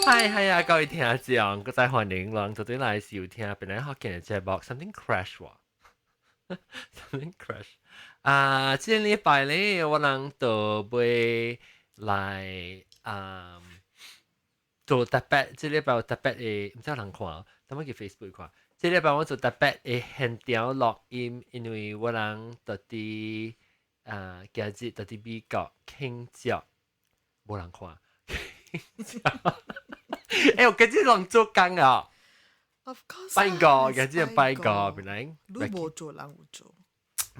係啊，各位聽眾，各位歡迎人到底來收聽本來學見嘅節目，something crash 喎，something crash。這禮拜咧，我人就會來做特別，這禮拜有特別嘅，唔知有人看哦，等我去 Facebook 看。這禮拜我做特別嘅現場錄音，因為我人到啲今日到啲美國慶祝，冇人看。我今日人做工啊！ Of course 拜個，今日拜個，本來。你冇做，人冇做。唔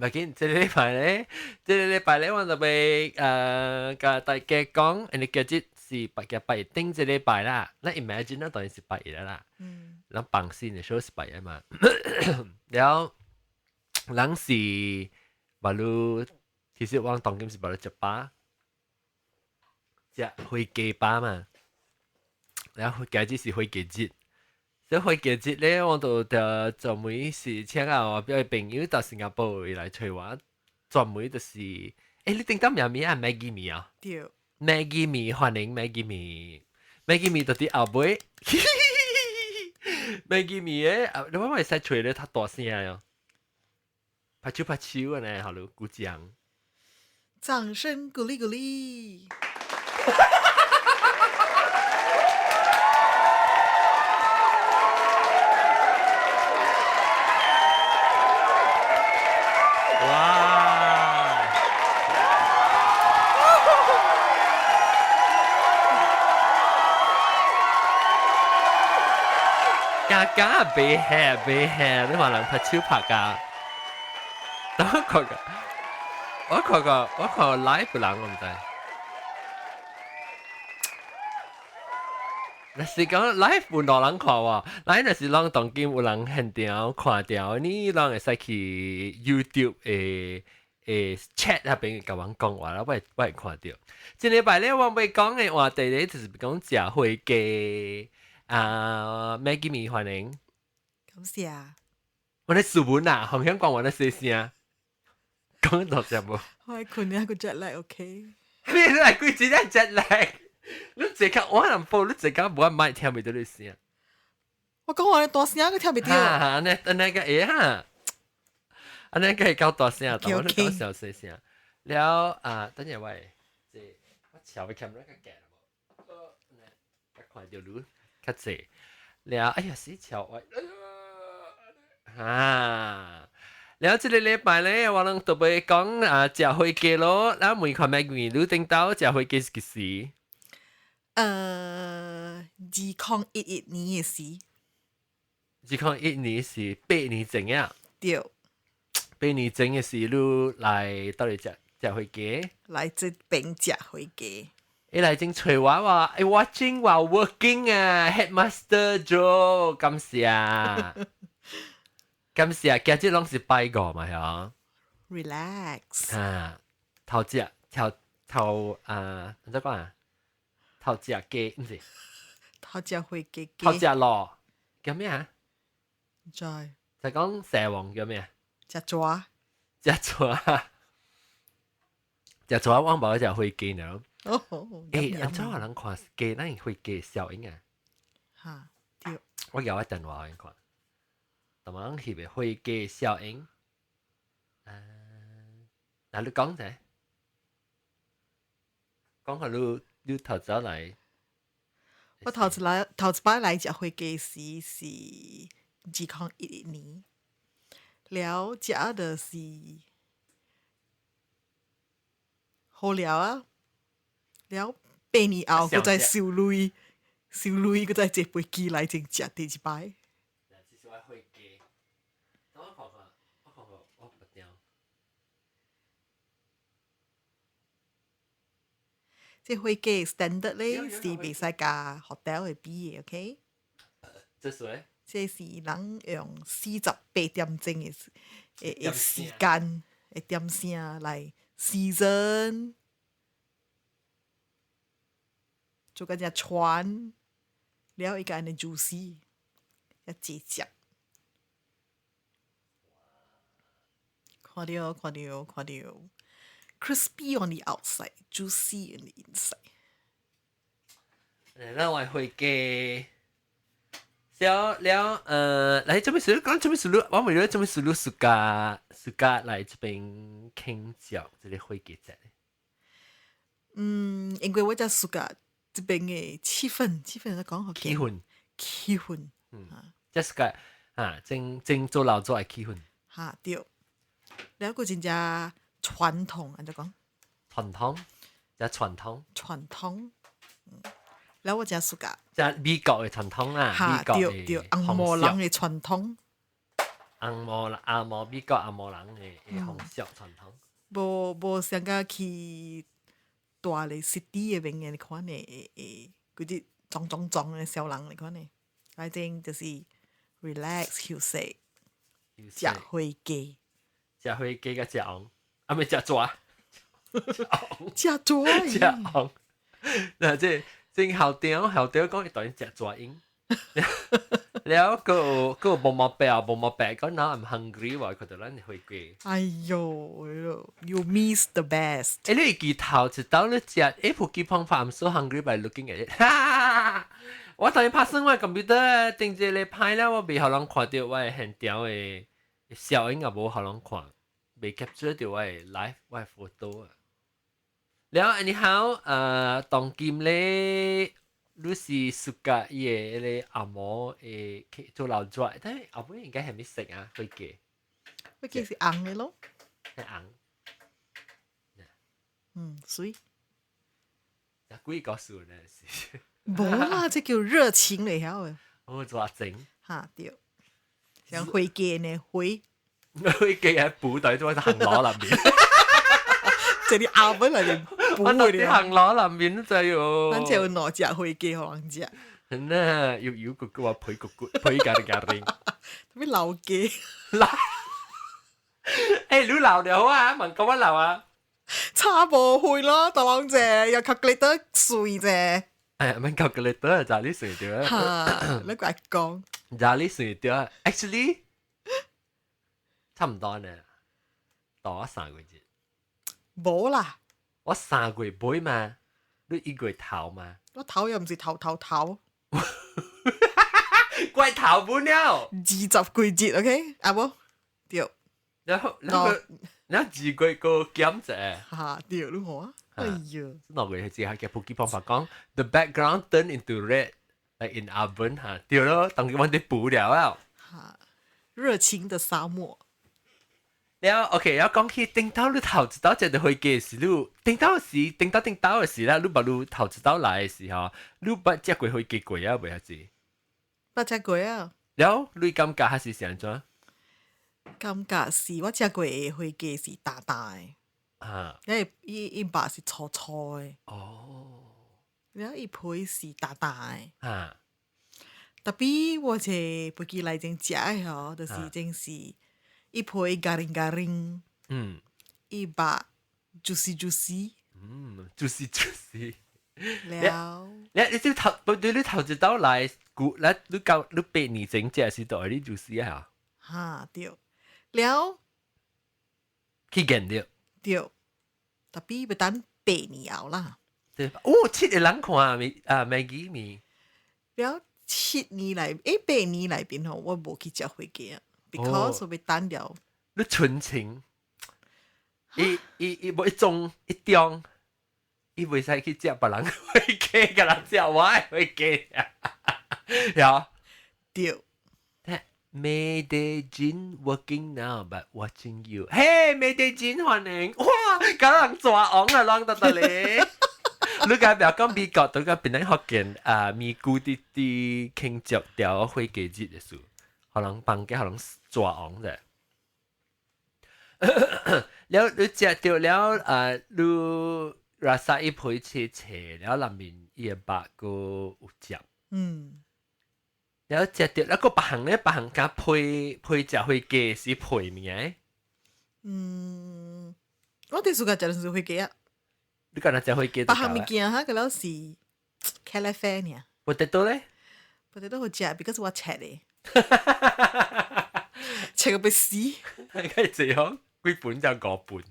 係見，這個禮拜咧，我就被甲大家講，你今日是拜一頂這禮拜啦。那 imagine 啦，當然是拜一啦。咱放心嘅時候是拜一嘛。然後，咱是馬路，其實我當今是馬路食飽。食回家吧嘛，然後今日是回家節，所以回家節咧，我就專門是請我表嘅朋友到新加坡來找我，專門就是，你頂到咩名啊 ？Maggie 米啊？對 ，Maggie 米歡迎 Maggie 米，Maggie 米到啲後尾，Maggie 米咧，你話咪使吹咧，他大聲啊，拍手啊呢，好咯，鼓掌，掌聲鼓勵鼓勵。哇！假俾吃，你話人拍手拍㗎？等我看個 live 人我唔知。那是講 live 有多人看喎，live 那是讓當今有人現場看掉，你讓會使去 YouTube chat 那邊甲阮講話啦，我會看到。這禮拜咧，我要講嘅話題咧，就是講食火雞Maggie 米歡迎。感謝。我咧書本啊，紅香講我咧細聲，講到只無。我係困一個 jet lag，OK。你嚟幾隻 jet lag？你即刻我人報，你即刻冇咪聽唔到你聲。我講話你大聲，佢聽唔到。啊，那個呀，啊那個係較大聲，但我都較小聲聲。了等陣喂，即我橋要看到個鏡啦冇？我看到你較濟。了，哎呀死橋喂，了這個禮拜咧，我哋特別講食火雞咯，然後每看咩嘢你聽到食火雞是幾時？2011年嘅事。2011年是8年前啊。對。8年前嘅時，你來到嚟食火雞。來這邊食火雞。你來正隨我話，watching while working 啊 ，Headmaster Joe，感謝，感謝，今日攏是拜個嘛，係 Relax。頭只唔知講啊，頭只雞唔是，頭只火雞。頭只螺叫咩啊？在。就講蛇王叫咩啊？隻爪。隻爪，隻爪我冇隻火雞呢。安怎有人看雞？咱會雞效應啊？嚇，對。我有一電話人看，同埋翕嘅火雞效應。嗱，你講者，講下你頭早嚟。我頭一擺來食火雞時是2011年，了食就是好料啊！了8年後，佢再收淚，佢再坐飛機來正食第一擺。即火雞 standard 咧是袂使加 hotel 嘅比嘅 ，OK？ 即是人用48點鐘嘅時間嘅點聲來 season。做緊隻串，了一個安尼 juicy，一節食。看到，crispy on the outside, juicy on the inside。那我會嘅。了了，嚟做咩事？講做咩事？我咪做咩事？暑假嚟這邊傾教，這裡會記者。因為我只暑假這邊嘅氣氛嚟講好嘅。氣氛。即暑假正做老做嘅氣氛。嚇對。了個真正傳統，安怎講？傳統。แล้ว我真暑假，即美國嘅傳統啦，美國嘅紅毛人嘅傳統，美國紅毛人嘅風俗傳統。無想講去大嘅 city 嘅邊嘅，你看呢？嗰啲壯嘅小人，你看呢 ？I think 就是 relax 休息，食火雞，甲紅，啊咪甲抓，甲抓，嗱即。正校長講一段食抓音，แล้วก็บ่มาแปะก็now I'm hungry 話佢哋咧去嘅。哎呦 ，you miss the best。你記頭一道你食，普及方法 I'm so hungry by looking at it。我當然拍生我 computer 定住你拍咧，我未可能看到我現條嘅效應也冇可能看，未 capture 到我嘅 live 我嘅 photo 啊。แล้วanyhow 當今咧，你是暑假嘢咧阿嬤做老咗，但係阿嬤應該係咩色啊？會記是紅嘅咯，係紅。水。有幾個數呢？是。冇啦，這叫熱情嚟曉嘅。我做整。嚇對，像會記呢會。會記喺布袋都喺行攞入面。即係啲鴨本嚟嘅。我到啲行攞入面就要，咱就有哪隻會記可能食。那要個話配garing，特別老雞。你老就好啊，問講乜老啊？差無會咯，大王姐又 calculator 碎啫。問 calculator 就你算掉啊？你講就你算掉 ，actually 差唔多呢，多3個月。冇啦。我3個月背嘛，你1個月頭嘛。我頭又唔是頭，怪頭本了。20個月 ，OK， 啊冇，對。然後2個月個減啫。嚇，對，你看啊，哎呀，2個月之後嘅普及方法講 ，the background turn into red like in oven 嚇，對咯，當佢揾啲布料啊。嚇，熱情的沙漠。แล้วโอเคแล้ว講起頂到你頭一道食就會記時，你頂到嘅時啦，你把你頭一道來嘅時候，你把食過會記過啊，袂係子？捌食過啊。แล้ว你感覺係是點樣？感覺是我食過嘅會記是大大嘅，因為伊把是粗粗嘅。哦。然後伊皮是大大嘅。特別我係不記來正食嘅嗬，就是正是。一皮 garing， 一把 juicy， 了。你即頭對你頭一道來，你8年前食是到你 juicy 啊？嚇對，了。去見到。對，特別要等8年後啦。7個人看Maggie 咪。了7年來，8年來邊吼，我冇去食火雞啊。because 我被單掉，你純情，冇一種，伊袂使去食別人會記，甲人食我會記啊，有對。Medellin working now but watching you，嘿，Medellin 歡迎，哇，甲人抓昂啊，啷得咧？你解表講美國對個邊人學見美國啲慶祝掉會記節嘅事。可能放嘅可能抓昂啫，แล้ว你食到了你ราซา一皮切แล้ว入面伊個白個有汁，แล้ว食到แล้ว個白行加配食會記是配咩？我哋暑假食的是會記啊，你講那食會記？白行物件哈，個老是 California， potato 咧 ，potato 好食 ，because 我切嘅。切個鼻屎，梗係這樣，幾本就5本。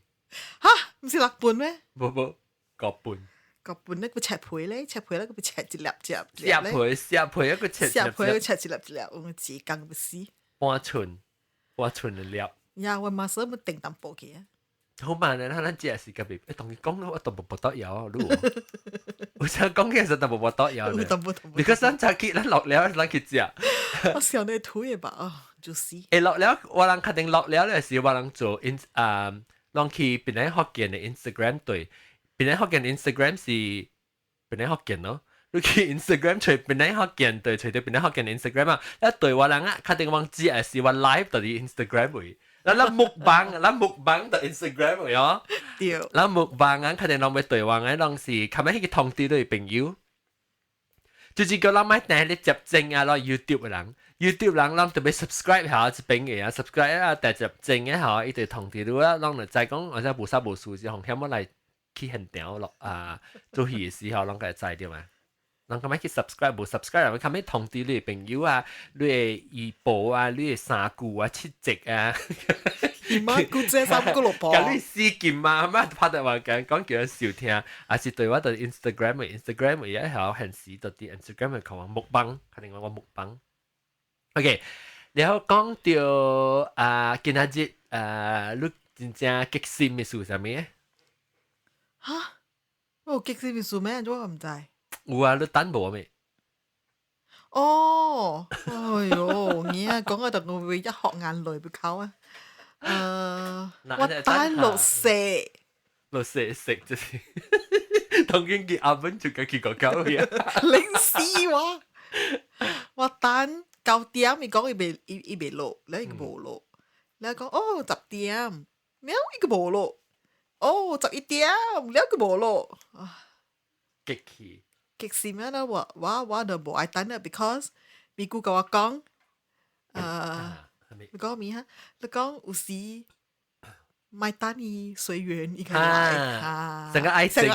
吓，唔是6本咩？冇5本。個本咧個切皮咧，切皮咧個切一粒隻，削皮一個切一粒，我自講不死。半寸嘅粒。呀，我馬上要定淡薄嘅。好慢啊！咱只是隔壁，同你講我都冇得有，你我想講嘅實都冇得有咧。你個身材結咱落了，咱去食。我想你推吧啊，就是。落了，我人確定落了咧是我人做攏去邊個福建嘅 Instagram 對，邊個福建 Instagram 是邊個福建咯。你去 Instagram 隨邊個福建對，隨到邊個福建 Instagram 啊，一對我人啊，確定忘記係是我 live 到啲 Instagram 會。咱目榜到 Instagram 會哦。對。咱目榜啊，確定攏要對話嘅，攏是琴日迄個通知對朋友。就是叫咱買訂啲接證啊，攞 YouTube 嘅人攏特別 subscribe 下一邊嘅啊 ，subscribe 啊，但接證嘅下一對通知到啊，攏就再講，或者無啥無事就紅險我來去現場落啊，做戲嘅時候攏個知對嘛。人咁樣去 subscribe 冇 subscribe，人咁樣通知你朋友啊，你嘅醫保啊，你嘅三姑啊、七夕啊，姨媽姑姐三姑六婆，咁你事件啊，乜拍得話講叫人笑聽，還是對我對 Instagram 而家係顯示到啲 Instagram 講話目幫，肯定我目幫。OK， 然後講到今日你真正激心嘅事係咩？嚇，我激心嘅事咩？我唔知。有啊，你等無未？哦，哎呦，你啊講到我會一學眼淚不溝啊！我等綠色食就是同經紀阿文就佢個狗嘅，零死我等9點，你講伊未落，你個無落，你講哦10點，你伊個無落，哦11點，你個無落，激氣。激死咩啦！我都冇愛等啦 ，because 咪姑甲我講，你講咩哈？你講有時買等伊隨緣，伊個來成個愛情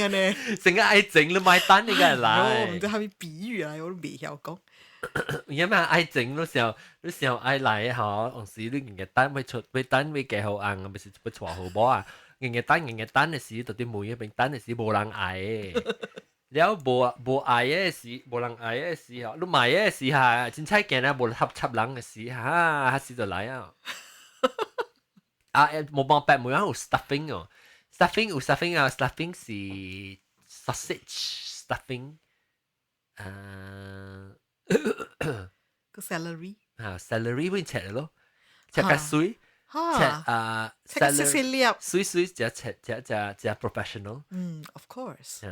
啊呢，成個愛情你買單你個來，我唔知係咪比喻啊，我都未曉講。因為愛情你時候愛來嗬，有時你人嘅單會出，會單會幾好硬，咪是會錯好波啊！人嘅單嘅時，到底每一邊單嘅時冇人愛。了無愛嘅時，無人愛嘅時候，你買嘅時候，真彩見啊，無插人嘅時哈，下時就來啊！冇辦法，每樣有 stuffing 哦 ，stuffing 有 stuffing 啊 ，stuffing 是 sausage stuffing，個 celery celery 會切咯，切個水，切細粒，水就切 professional， of course。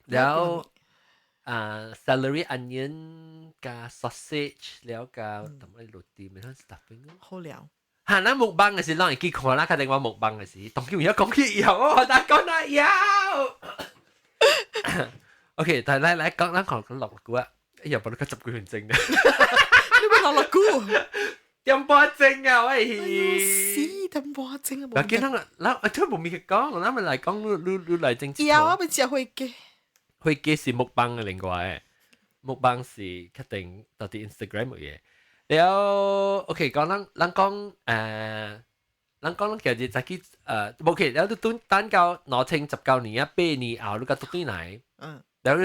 แล้วcelery onion กับ sausage แล้วกับทำอะไรโรตีไม่ต้อง stuffing 好了หาน้ำหมกบัง嘅時，當然結果啦，佢哋話หมกบัง嘅時，當然而家講起以後，我大講啦要，OK， 但係嚟講落股啊，又冇得10幾分鐘嘅，你咪落股，點半鐘啊喂，死點半鐘啊！嗱，見到嗱，都冇咩講，嗱咪嚟講，你嚟正式。有啊，咪只會嘅。會嘅是目幫嘅另外，目幫是確定到啲 Instagram 嘅嘢。แล้วโอเค講咱講其實就係OK，แล้ว都單教2019年啊8年後，你個讀對嚟，แล้ว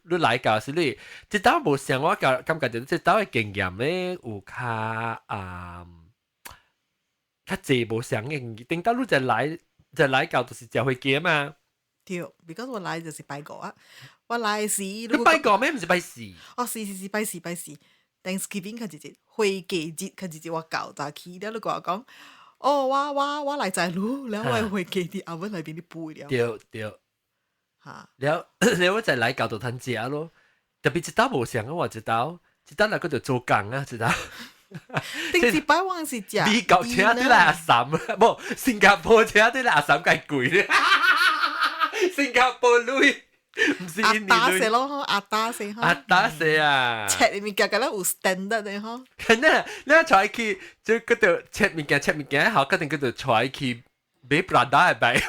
你來教是你，即係冇想我感覺就即係嘅經驗咧有較濟冇想嘅，等到你就來教就是就會記嘛。對 ，because 我來就是拜過啊，我來時你拜過咩？唔是拜四。哦，是拜四。Thanksgiving 佢節會記節佢節我教就去了，你講哦，我來在路，然後我會記啲阿文裏邊啲背了。對，嚇，แล้ว我就來教到攤食咯，特別一道冇想我知道那個就做工啊，知道。頂一擺我是食。美國車對嚟阿三，冇新加坡車對嚟阿三計貴咧。新加坡女唔是印尼女，阿打死咯，阿打死哈，阿打死啊！切物件咧有 standard 嘅嗬。肯定，你一出去就嗰度切物件，好，嗰陣嗰度出去買 Prada 嘅牌，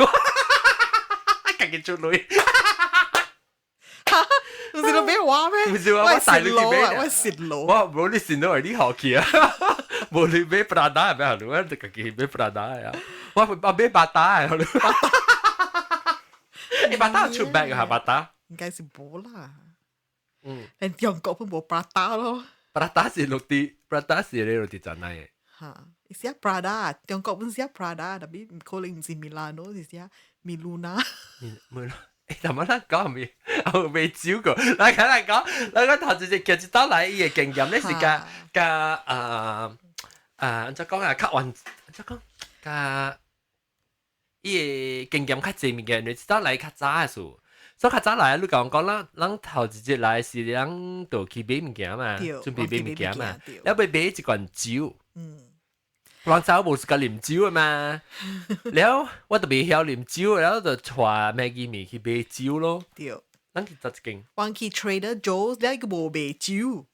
自己做女。唔是都俾我咩？唔是我大女嘅咩？我蝕佬，我冇你蝕佬係啲學期啊！冇你買 Prada 嘅咩？我自己買 Prada 啊！我買 Prada 嘅。誒，巴達出 bag 嚇巴達，應該是冇啦。連中國都冇 Prada 咯。Prada 是落地，Prada 是你落地真係。嚇，是啊 Prada，中國本是啊 Prada，但係可能唔是 Milano，是啊 Miluna。同埋咧講未，我未招過。嗱，咁嚟講，嗱個頭先其實到嚟嘅經驗咧是個怎講啊？較完怎講？個伊個經驗較濟物件，你知道嚟較早嘅事。所以較早來，你講啦，咱頭一節來是咱就去買物件嘛，準備買物件嘛，了要買一罐酒。人早無是個啉酒嘅嘛，了我就未曉啉酒，了就帶Maggie 咪去買酒咯。對，咱去做一間。我去 Trader Joe's，了伊個無賣酒。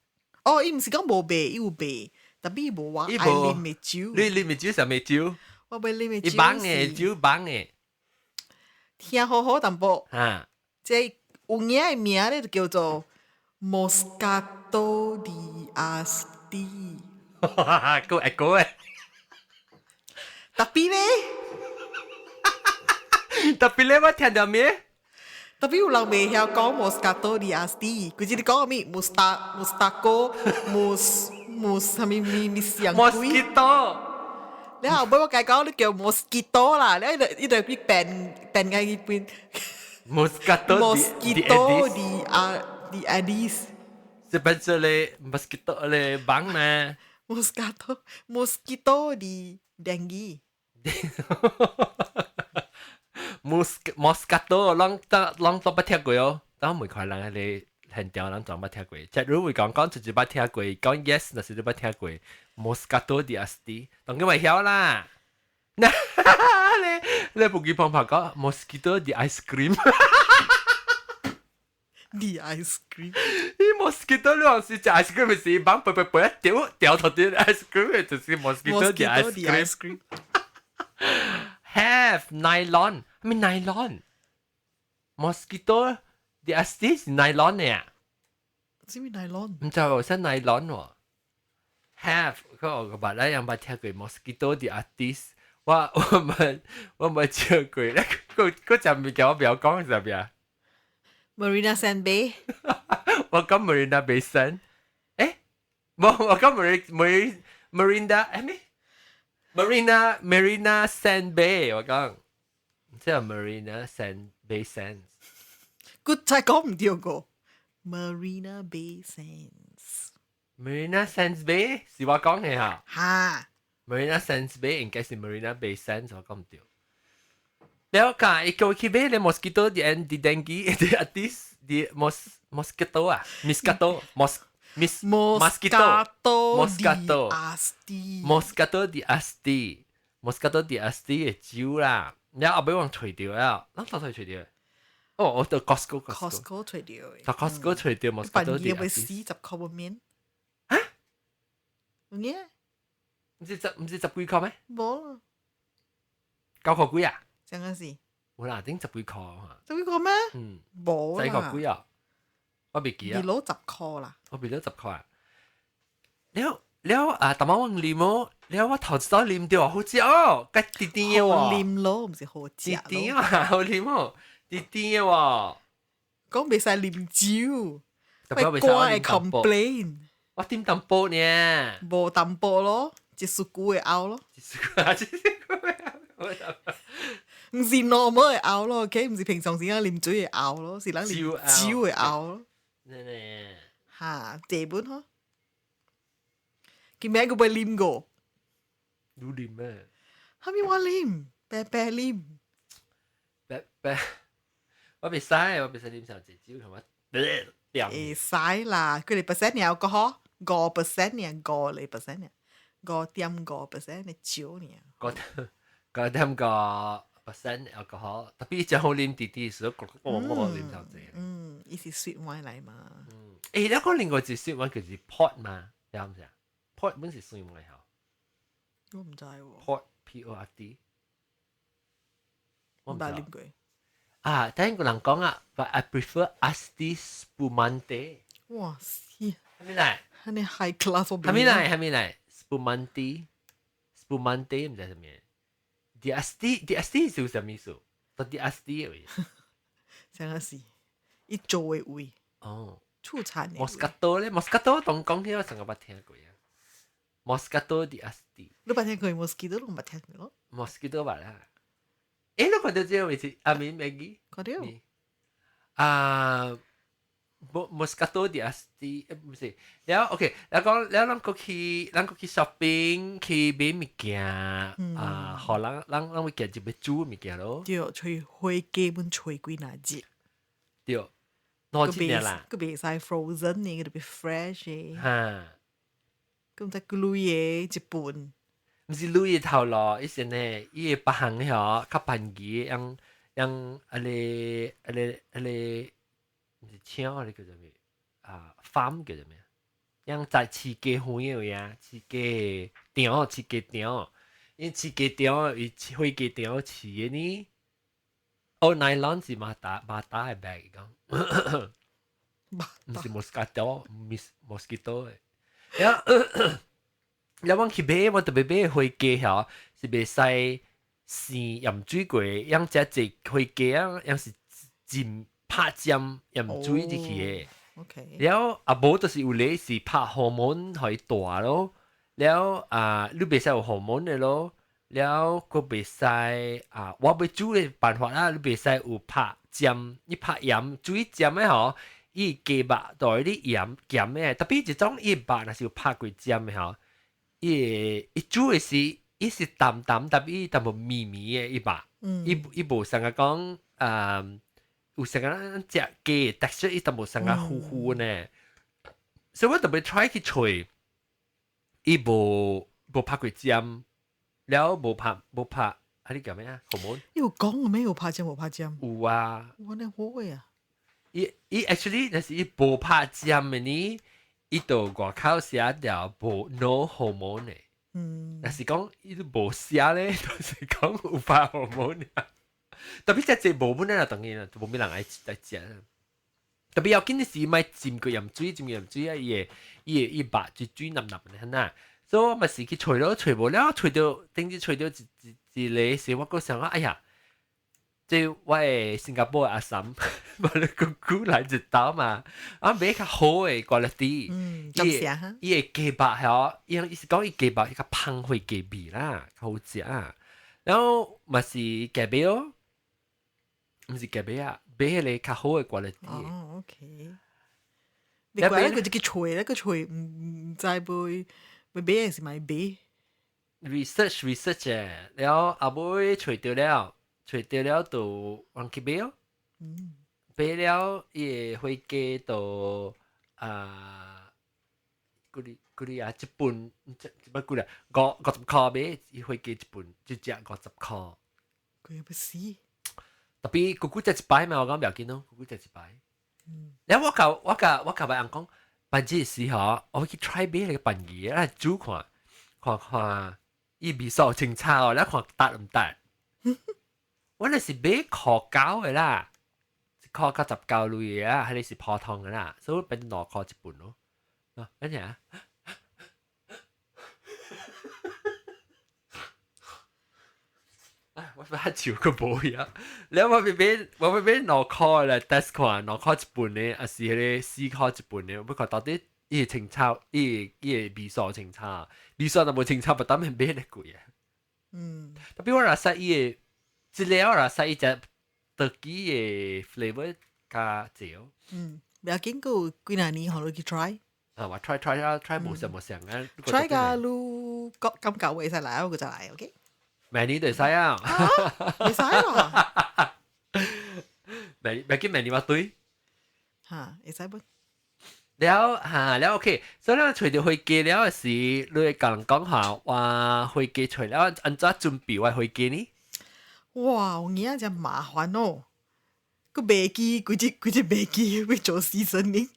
哦，伊毋是講無賣，伊有賣，但係伊無話愛啉嘅酒。你啉嘅酒係咩酒？我袂啉嘅酒。伊枋嘅酒，枋嘅。聽好好淡薄。啊，即有影嘅名咧就叫做 Moscato d'Asti。個會講誒。特別咧，我聽到咩？特別有人未曉講 Moscato d'Asti，佢只係講咩 Moscato 啥咪上鬼。Mosquito。你後尾我解講你叫 Mosquito 啦，你一度去變喺呢邊。Moscato d'Adis。Sebenarnya le mosquito le bang na. Mosquito di dengue. Moscato 啷都捌聽過哦，但我每個人咧現條人仲捌聽過。即係如果講就捌聽過，講 yes 那是都捌聽過。Moscato di Asti， 當然會曉啦。你不記旁旁講 Mosquito di ice cream。The ice cream， 啲 mosquito 呢行是隻 ice cream 嘅事，幫啵一掉頭啲 ice cream 就是 mosquito 啲 ice cream。Have nylon，係咪 nylon？mosquito 啲 ice cream 係 nylon 嘅啊？知唔知 nylon？唔就係 nylon 喎。Have 嗰個白咧有冇聽過 mosquito 啲 artist？我冇聽過咧，嗰隻物件我唔要講係咩啊？Marina Sand Bay， 我講 Marina Bay Sand， 冇我講 Marina 咩 Marina Sand Bay， 我講即係 Marina Sand Bay Sands。佢真係講唔掉個 Marina Bay Sands。Marina Sands Bay 是我講嘅嚇。嚇 Marina Sands Bay 應該是 Marina Bay Sands， 我講唔掉。แล้วก็อีกคนที่เป็น mosquito di dengue di atis di mosquito อ่ะ mosquito di asti 嘅蕉啦，然後我俾人除掉啦，嗱到佢除掉，哦，我到 Costco 除掉，到 Costco 除掉 mosquito di asti， 40塊碗面，嚇？有嘢？唔知10幾塊咩？冇9塊幾啊？真係是，我嗱頂10幾塊嚇10幾塊咩？冇啦，4塊幾啊？我未記啊，你攞10塊啦，我俾咗10塊啊。แล้วตามว่าลิม哦，แล้วว่า頭先啉掉好似哦，吉啲啲嘅喎，好啉咯，唔是好食咯，啲啊，好啉哦，啲啲嘅喎，講未使啉酒，喂乖會 complain， 我點淡薄呢？無淡薄咯，一束股會拗咯。唔是 normal 會拗咯，OK， 唔是平常時間啉水會拗咯，是人啉酒會拗咯。嚇，這本嗬，叫咩個會啉個？你啉咩？係咪我啉？白啉。白，我未使啉上隻酒，係咪？會使啦，佢哋 percent 有個嗬，5% 呢，5%呢，5.5% 呢酒呢。5.5% alcohol， tapi 就好啉啲啲，所以我啉上隻。伊是雪歪嚟嘛。誒，แล้วก็另外一隻雪歪叫做 port 嘛，你啱唔啱？port 本是雪歪嚇。我唔知喎。port P-O-R-T。我唔捌啉過。啊，聽個人講啊 ，but I prefer Asti Spumante。哇死！係咪嚟？係你 high class 喎。係咪嚟 ？Spumante 唔知係咩？The Asti 是什麼意思？到 The Asti 而已。真係是一做嘅位。哦，出產嘅。Moscato 咧，Moscato 當講起我成個捌聽過啊。Moscato di Asti。你捌聽過 Mosquito 都捌聽過咯。Mosquito 捌啦。誒，你看到這個位置，阿明 Maggie。看到。啊。Moscato di Asti 唔是，แล้วโอเคแล้วก็แล้วเราก็去 shopping 去買物件啊，好咱會見就要煮物件咯。對，吹花雞本吹幾那日。對，攞幾年啦？佢袂使 frozen 嘅，特別 fresh 嘅。嚇，咁就攰嘅一半。唔是累頭咯，以前呢，伊個別行嗬，較便宜，用唔是槍，你叫做咩啊？farm 叫做咩？用在飼雞園嘅呀，飼雞場，因飼雞場與花雞場飼嘅呢。哦，nylon 是馬達嘅 bag 講，唔是 mosquito 嘅。แล้ววันที่เบ้วันตัวเบ้回家嗬，是袂使生鹽水過，樣只只回家樣是浸拍針鹽水入去嘅。แล้ว啊無就是有咧是拍荷蒙可以大咯，แล้ว你袂使有荷蒙嘅咯，แล้ว個袂使我要煮嘅辦法啦，你袂使有拍針，你拍鹽水針嘅嗬，伊雞肉袋啲鹽鹹嘅，特別一種伊肉若是有拍過針嘅嗬。伊煮嘅是，伊是淡淡，但伊淡薄咪咪嘅伊把，伊無像個講有像個食雞，texture 伊淡薄像個糊糊呢。所以我特別 try 去吹，伊無拍過針，แล้ว無拍，你講咩啊？荷蒙？有講嘅咩？有拍針無拍針？有啊。哇，你好嘅啊！伊 actually 但是伊無拍針嘅呢。伊度外口寫條無 no hormone 嘅，但是講伊都無寫咧，就是講有拍 hormone 啊。特別只無本咧，當然啦，冇咩人愛食。特別要緊嘅是咪浸過鹽水啊，伊肉水腍腍嘅呐。所以我咪是去吹咯，吹無了，吹到頂住吹到一個時，我個想講，哎呀！即係我係新加坡嘅阿嬸，我哋個姑嚟一刀嘛，啊買較好嘅 quality，伊嘅雞肉係，伊是講伊雞肉伊較香會雞味啦，好食啊。然後咪是雞髀咯，唔是雞髀啊，髀係較好嘅 quality。哦 ，OK。你講嗰隻叫錘唔知會髀是咪髀 ？research 嘅，然後阿妹除掉了。除掉了就往去買咯，買了伊會加到嗰啲一本乜幾啦50塊買，伊會加一本就只50塊。佢不死。特別姑姑只一擺嘛，我講唔要緊咯，姑姑只一擺。然後我甲別人講，辦這時候我去 try 買那個辦嘢，來煮看，伊味素清差哦，來看搭唔搭。我哋是買殼膠嘅啦，殼膠10膠類嘅啦，係你是普通嘅啦，所以變2塊一本咯。跟住我把照個冇啊！你我俾2塊啦 ，test 看2塊一本咧，還是咧4塊一本咧？不過到底伊個清炒，伊個味素清炒，味素都冇清炒，不但係買得貴啊。特別我若使伊個。資料啦，使一隻特基嘅 flavor 加少。唔要緊個幾廿年後你去 try。我 try 冇上啊。try 㗎，你咁舊會使嚟，我就嚟，OK。明年就使啊。唔使啦。明年話對。嚇，會使不？แล้ว OK，所以咧除咗會記了時，你會同人講下話會記除了，按怎準備話會記呢？哇！我而家真麻煩哦，個飛機佢隻飛機去做seasoning，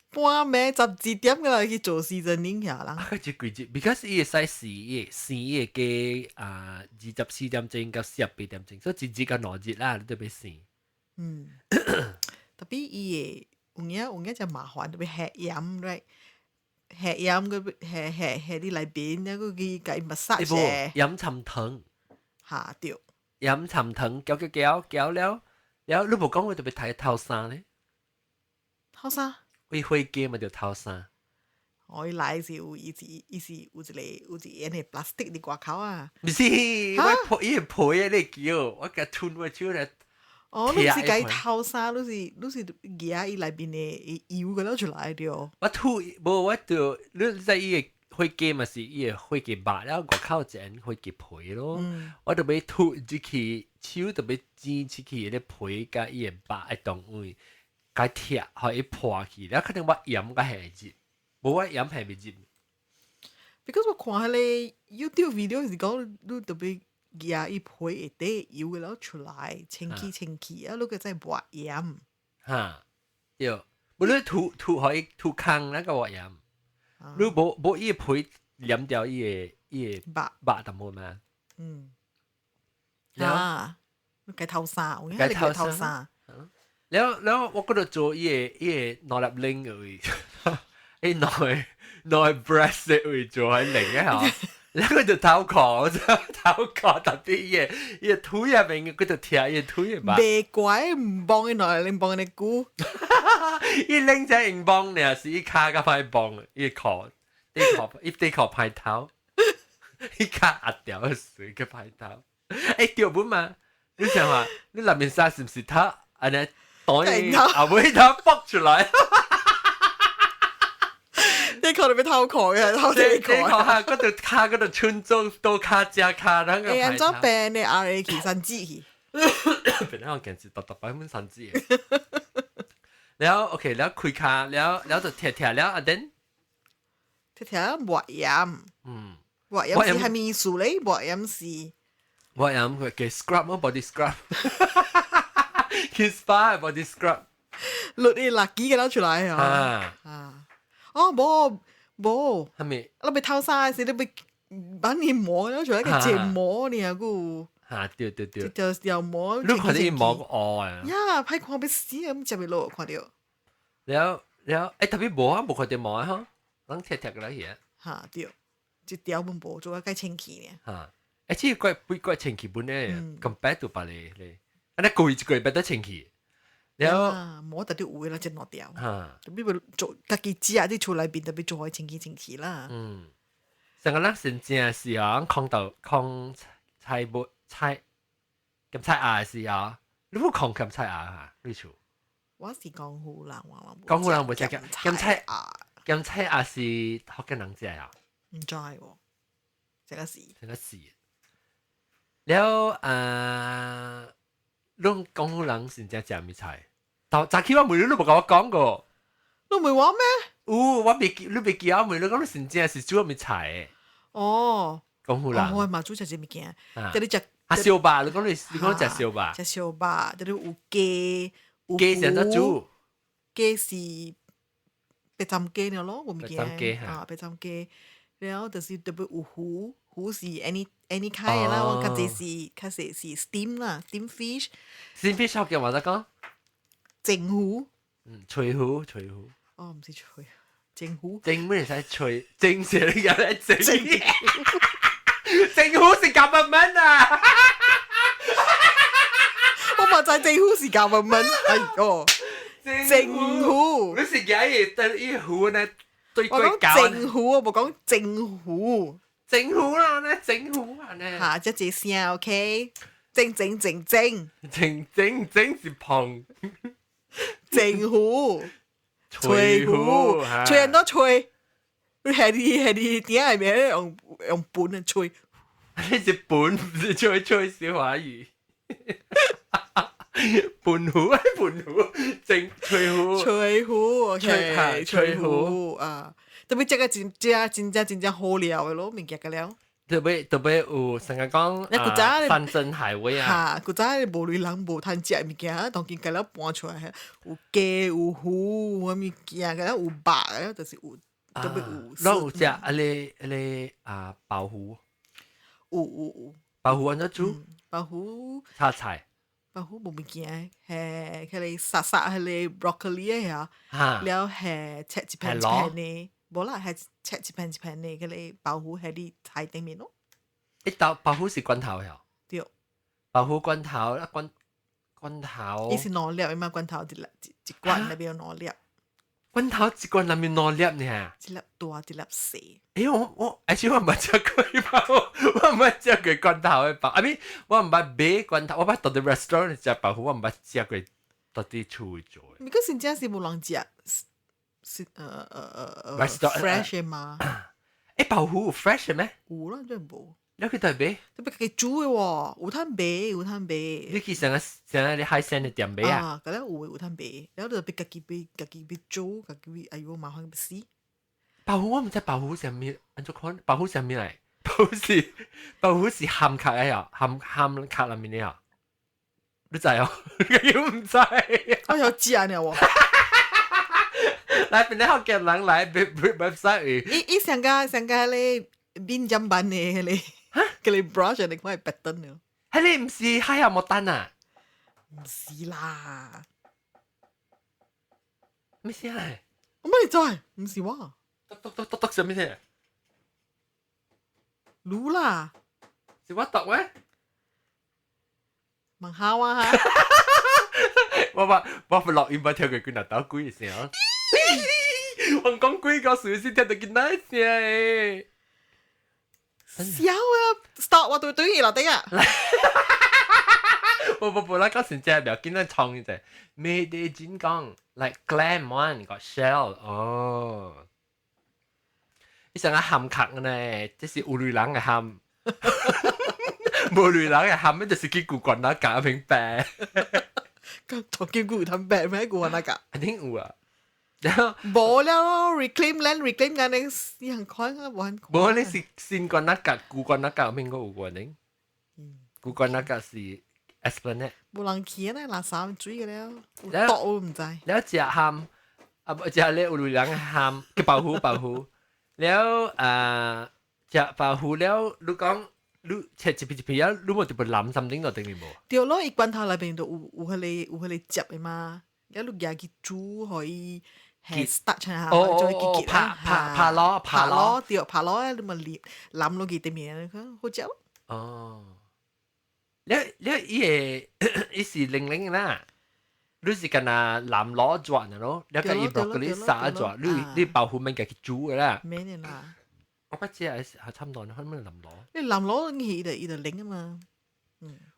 半暝12點嘅啦去做seasoning呀啦。佢隻because 伊個使時嘅嘅24點鐘到48點鐘，所以真個2日啦，你都要試。特別伊個有影真麻煩，特別下鹽嚟，下鹽個下啲裏邊，然後佢計 massage 飲沉湯。嚇對。飲沉湯攪了，然後你無講我特別睇頭衫咧，頭衫，我飛機咪就頭衫。我來是有一個嗰個 plastic 的掛口啊。唔是，我伊個皮啊，你叫我甲吞我手嚟。哦，你是計頭衫，你是夾伊內邊嘅油嗰度出來的哦。我吐，無我就你在伊個飛機嘛是伊個飛機白，然後外口整飛機皮咯。我就要吐入去，手就要擠出去啲皮甲伊個白嘅動位，甲貼，互伊破去，然後可能我鹽甲係入，無我鹽係未入。Because 我看迄個 YouTube video 是講你特別夾伊皮下底油嗰度出來，清氣啊，你個再抹鹽。嚇，對，無你吐互伊吐空那個抹鹽。你無伊個皮染掉伊個白淡薄嘛？你計頭衫，我計頭衫。แล้ว我嗰度做伊個內粒零嘅，伊內 breast 嘅會做喺零嘅嚇，然後就頭殼特別伊個腿入面嗰度貼伊個腿嘛。袂怪唔幫伊內零幫伊估，伊零只硬幫你是伊卡甲歹幫，伊殼伊殼歹頭，伊卡壓掉個水個歹頭。誒掉本嘛？你想下，你內面衫是唔是他安尼？當阿妹頭卜出來，你靠你俾偷殼嘅，偷地殼。你靠下嗰度卡嗰度穿咗到卡加卡，然後誒，按照病你阿你其實知去，變咗我件事特百分3支嘅。แล้วโอเคแล้วคุยคาแล้วจะเทียแล้วอันเด่น抹鹽，抹鹽是係咪意思咧？抹鹽是佢嘅 scrub 咯 ，body scrub。Kiss bar body scrub， 落啲垃圾嘅攞出來啊！哦，冇，係咪？你咪偷晒時，你咪把你磨攞出來嘅折磨你啊個。對，就又磨。你看啲磨個惡啊！呀，歹看要死咁就咪落看到。แล้ว誒特別磨啊，冇看到磨啊嚇，啷貼嘅啦嘢。嚇對，一條本冇做啊，計清氣呢。嚇，即係怪清氣本咧，compare to 白你。อันนั้นกุยไปได้เชิงขีแล้วหมอแต่ที่อุ้ยเราจะนอเดียวจะไม่ไป做自己知啊啲出嚟邊特別做開清氣啦成個人成正是啊抗菜不菜咁菜牙是啊你冇抗咁菜牙嚇你處我是江湖人話江湖人冇食咁菜牙是福建人食啊唔知喎食個事แล้ว攏講好人真正食咩菜？早起我每日都冇甲我講過。你唔係話咩？我你未記我每日講你真正是煮咩菜？哦，講好人。我係嘛煮食啲物件，即係食燒吧，你講食燒吧。食燒吧，即係有雞，雞成得煮。雞是白斬雞了咯，我物件白斬雞，然後就是特別有魚是 any kind 啦，我較濟是 steam 啦 ，steam fish。steam fish 學嘅話得講？蒸魚。脆魚。哦，唔是脆，蒸魚。蒸咩使脆？蒸成你有得整。蒸魚是government啊！我話就係蒸魚是government，哎喲，蒸魚。你食嘢但係呢魚呢？我講蒸魚，我冇講蒸魚。整糊啦呢，整糊啊呢。嚇，即係聲 OK，蒸是碰。蒸糊，吹糊，吹人都吹。你係啲點係咩？用本嚟吹。呢隻本唔是吹小華語。盤糊，整吹糊 ，OK， 吹糊啊。特別真正好料嘅咯，物件嘅了。特別有成日講山珍海味啊。古早無類人無通食物件，當見嘅了搬出來，有雞有魚，物件嘅了有肉嘅，就是有特別有。然後食你鮑魚。有。鮑魚安怎煮？鮑魚炒菜。鮑魚無物件，係佢哋殺佢哋 broccoli 啊，了係切一片呢。冇啦，係切一片呢，佢哋鮑魚喺啲菜頂面咯。鮑魚是罐頭呀？對。鮑魚罐頭，罐頭，伊是攞粒的嘛，罐頭一罐那邊攞粒，罐頭一罐裡面攞粒呢？一粒大一粒細。而且我唔係食過包，我唔係食過罐頭嘅包。I mean，我唔係買罐頭，我唔係到啲 restaurant 食包，我唔係食過到啲厝做嘅。咪嗰陣真係冇人食，是fresh 嘅嘛？誒，包有 fresh 嘅咩？有啦，真係冇。你去台北？特別自己煮嘅喎，有攤賣，有攤賣。你去成個啲海鮮嘅店買啊？啊，嗰啲有攤賣，然後就別自己煮，自己哎呦麻煩個死。包我唔知包上面，按照看包上面嚟，包是鹹殼嘅呀，鹹殼裡面嘅呀。你知哦？你唔知？我有知啊，你喎。來，邊啲學嘅人來 website 伊上個咧邊針版嘅咧。佢哋 brush 你講係白燈了，係你唔是海有冇燈啊？唔是啦，咩事啊？我乜你知？唔是喎，讀什麼嘢？รู้啦，是我讀咩？問下啊嚇，我落音把跳佢佢嗱打鬼嘅聲，我講鬼個事先聽到佢嗱聲誒。笑啊 ！stop 我對嘢落地啊！不，那嗰時真係唔要見到創嘅啫。咩啲專講 like glam one 個 shell 哦。你成個鹹殼呢，即是有女人嘅鹹，冇女人嘅鹹咧就是佢古棍那假明白。咁同叫古氹白咩古那個？一定有啊。冇啦 ，reclaim land reclaim 緊你人看啊，冇人看。冇你是先棍那格，古棍那格邊個有個呢？古棍那格是 Esplanade。冇人去啊，垃圾水嘅了，有毒我唔知。แล้ว食鹹啊，食咧有女人鹹嘅保護，แล้ว食保護แล้ว你講你切一片啊，你冇特別攬心頂度定係冇？對咯，伊罐頭裏邊都有迄個汁嘅嘛，然後你夾去煮可以。係 start 下，就會結啦，拍攞，對，拍攞，你咪攬落去對面，好食咯。哦，伊是零零啦，你是干那攬攞轉嘅咯，你個伊 broccoli 沙轉，你包好明嘅去煮嘅啦。咩嚟啦？我不知係差唔多，可唔可以攬攞？你攬攞伊就零啊嘛。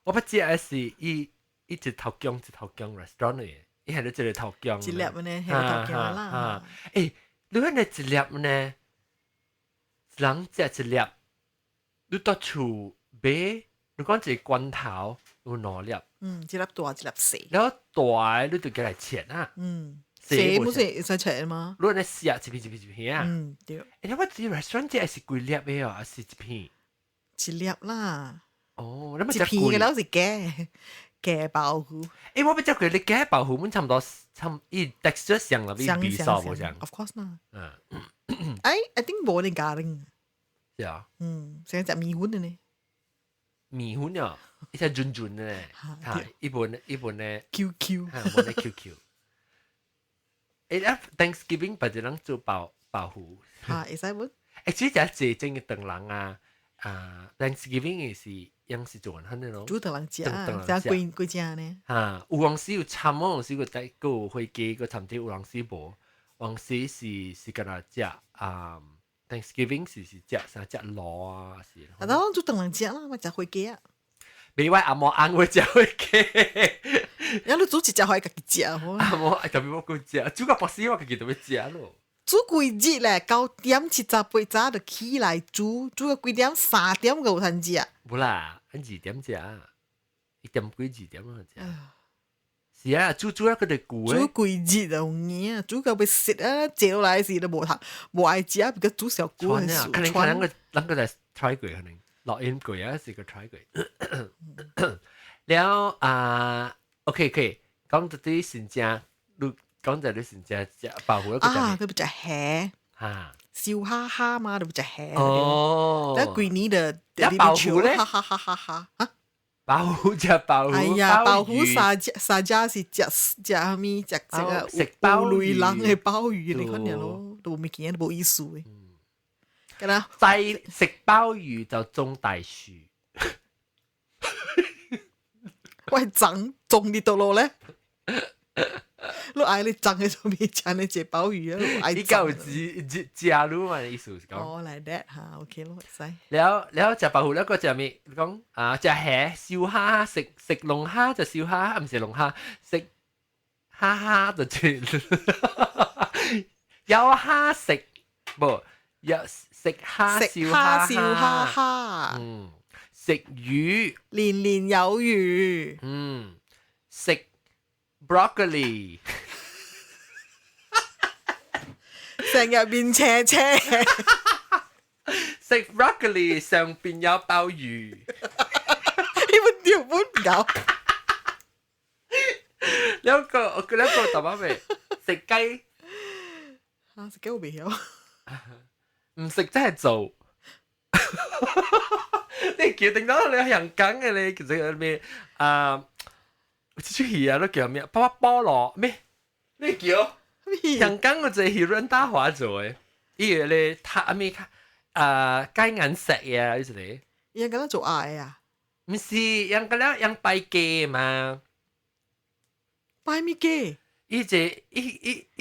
我不知係是伊一頭姜 restaurant 嘅。伊係你一個頭姜，一粒呢，係頭姜啦。誒，你睇你一粒呢，人食一粒，你到厝買，你講一個罐頭有兩粒，一粒大一粒細，然後大你就叫嚟切啊，細冇細使切嘛？你你試一片啊，對。誒，我知 restaurant 係幾粒嘅哦，係一片，一粒啦。哦，你咪一片嘅都是嘅保護。誒，我不知佢你嘅保護，差唔多伊 texture 上啦，比比少冇上。 Of course 啦。I think 冇你garing。係啊。成隻米粉嘅呢？米粉啊，一隻潤潤嘅咧，係一本咧 QQ， 係一本咧 QQ。誒，Thanksgiving 不就能做保護？會使冇？誒，只係正嘅鄧人啊，Thanksgiving 嘅是樣是做人肯定咯。煮鄧人食啊，食貴隻呢？嚇，有陣時有參，有陣時個帶個飛機個參啲，有陣時無，有陣時是跟他食Thanksgiving 是食啥食螺啊是。啊，當煮鄧人食啦，咪食飛機啊。未話阿嬤啱會食飛機。然後你煮一隻可以自己食好。阿嬤特別冇佢食，煮個博士我自己特別食咯。煮幾日咧？9點7:08早就起來煮到幾點？3點就有通食。冇啦，2點食，1點幾2點咯食。是啊，煮一個就久煮幾日就嘢，煮到要食啊！借落來時都無愛食，比較煮小久嘅事。可能個就 try 過，可能落音過啊，是個 try 過。แล้วOK，講到啲先正，你講到啲先正食保護一個啊，佢唔食蝦，燒蝦蝦嘛，你唔食蝦。哦，但幾年的保護咧，哈哈哈哈哈啊！保護就保護，係啊，保護沙家是食咩？食個食鮑魚人嘅鮑魚，你看嘢咯，都冇見冇意思嘅。咁啦，食鮑魚就種大樹。我係種你到路咧。你嗌你種喺做咩？請你食鮑魚啊！依家有加入嘛？意思是講。哦，like that 嚇，OK 咯，使。แล้ว食白魚แล้วก็จะมี講隻蝦燒蝦食龍蝦就燒蝦，唔是龍蝦食蝦就有蝦食不有食蝦燒蝦，食魚年年有餘，食 broccoli。成日變斜斜，食 broccoli 上邊有鮑魚，呢本條本唔夠。兩個答案未？食雞嚇食雞我未曉，唔食真係做。你決定到你人梗嘅你其實咩出戲啊都叫咩？菠蘿咩？咩叫？人工我就係潤打華做嘅，依個咧睇咩雞眼石啊，呢啲咧。人咁樣做嗌啊？唔是，人咁樣人拜雞嘛？拜咩雞？依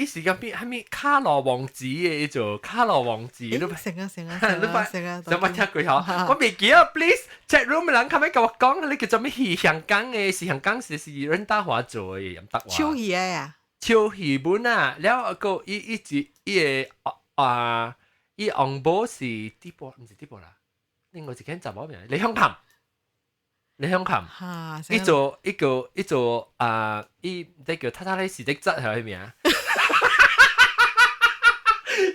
時間邊係咩卡羅王子嘅呢做卡羅王子都成啊！想乜聽句嗬？我未記啊 ，please chat room 嘅人後尾跟我講，你叫做咩係香港嘅？是香港是潤打華做嘅，唔得話。超戲啊！超戲本啊，แล้วก็อี昂波是啲波，唔是啲波啦。另外一間集冇名，李香琴，依做依即叫塔塔拉士的質係咩啊？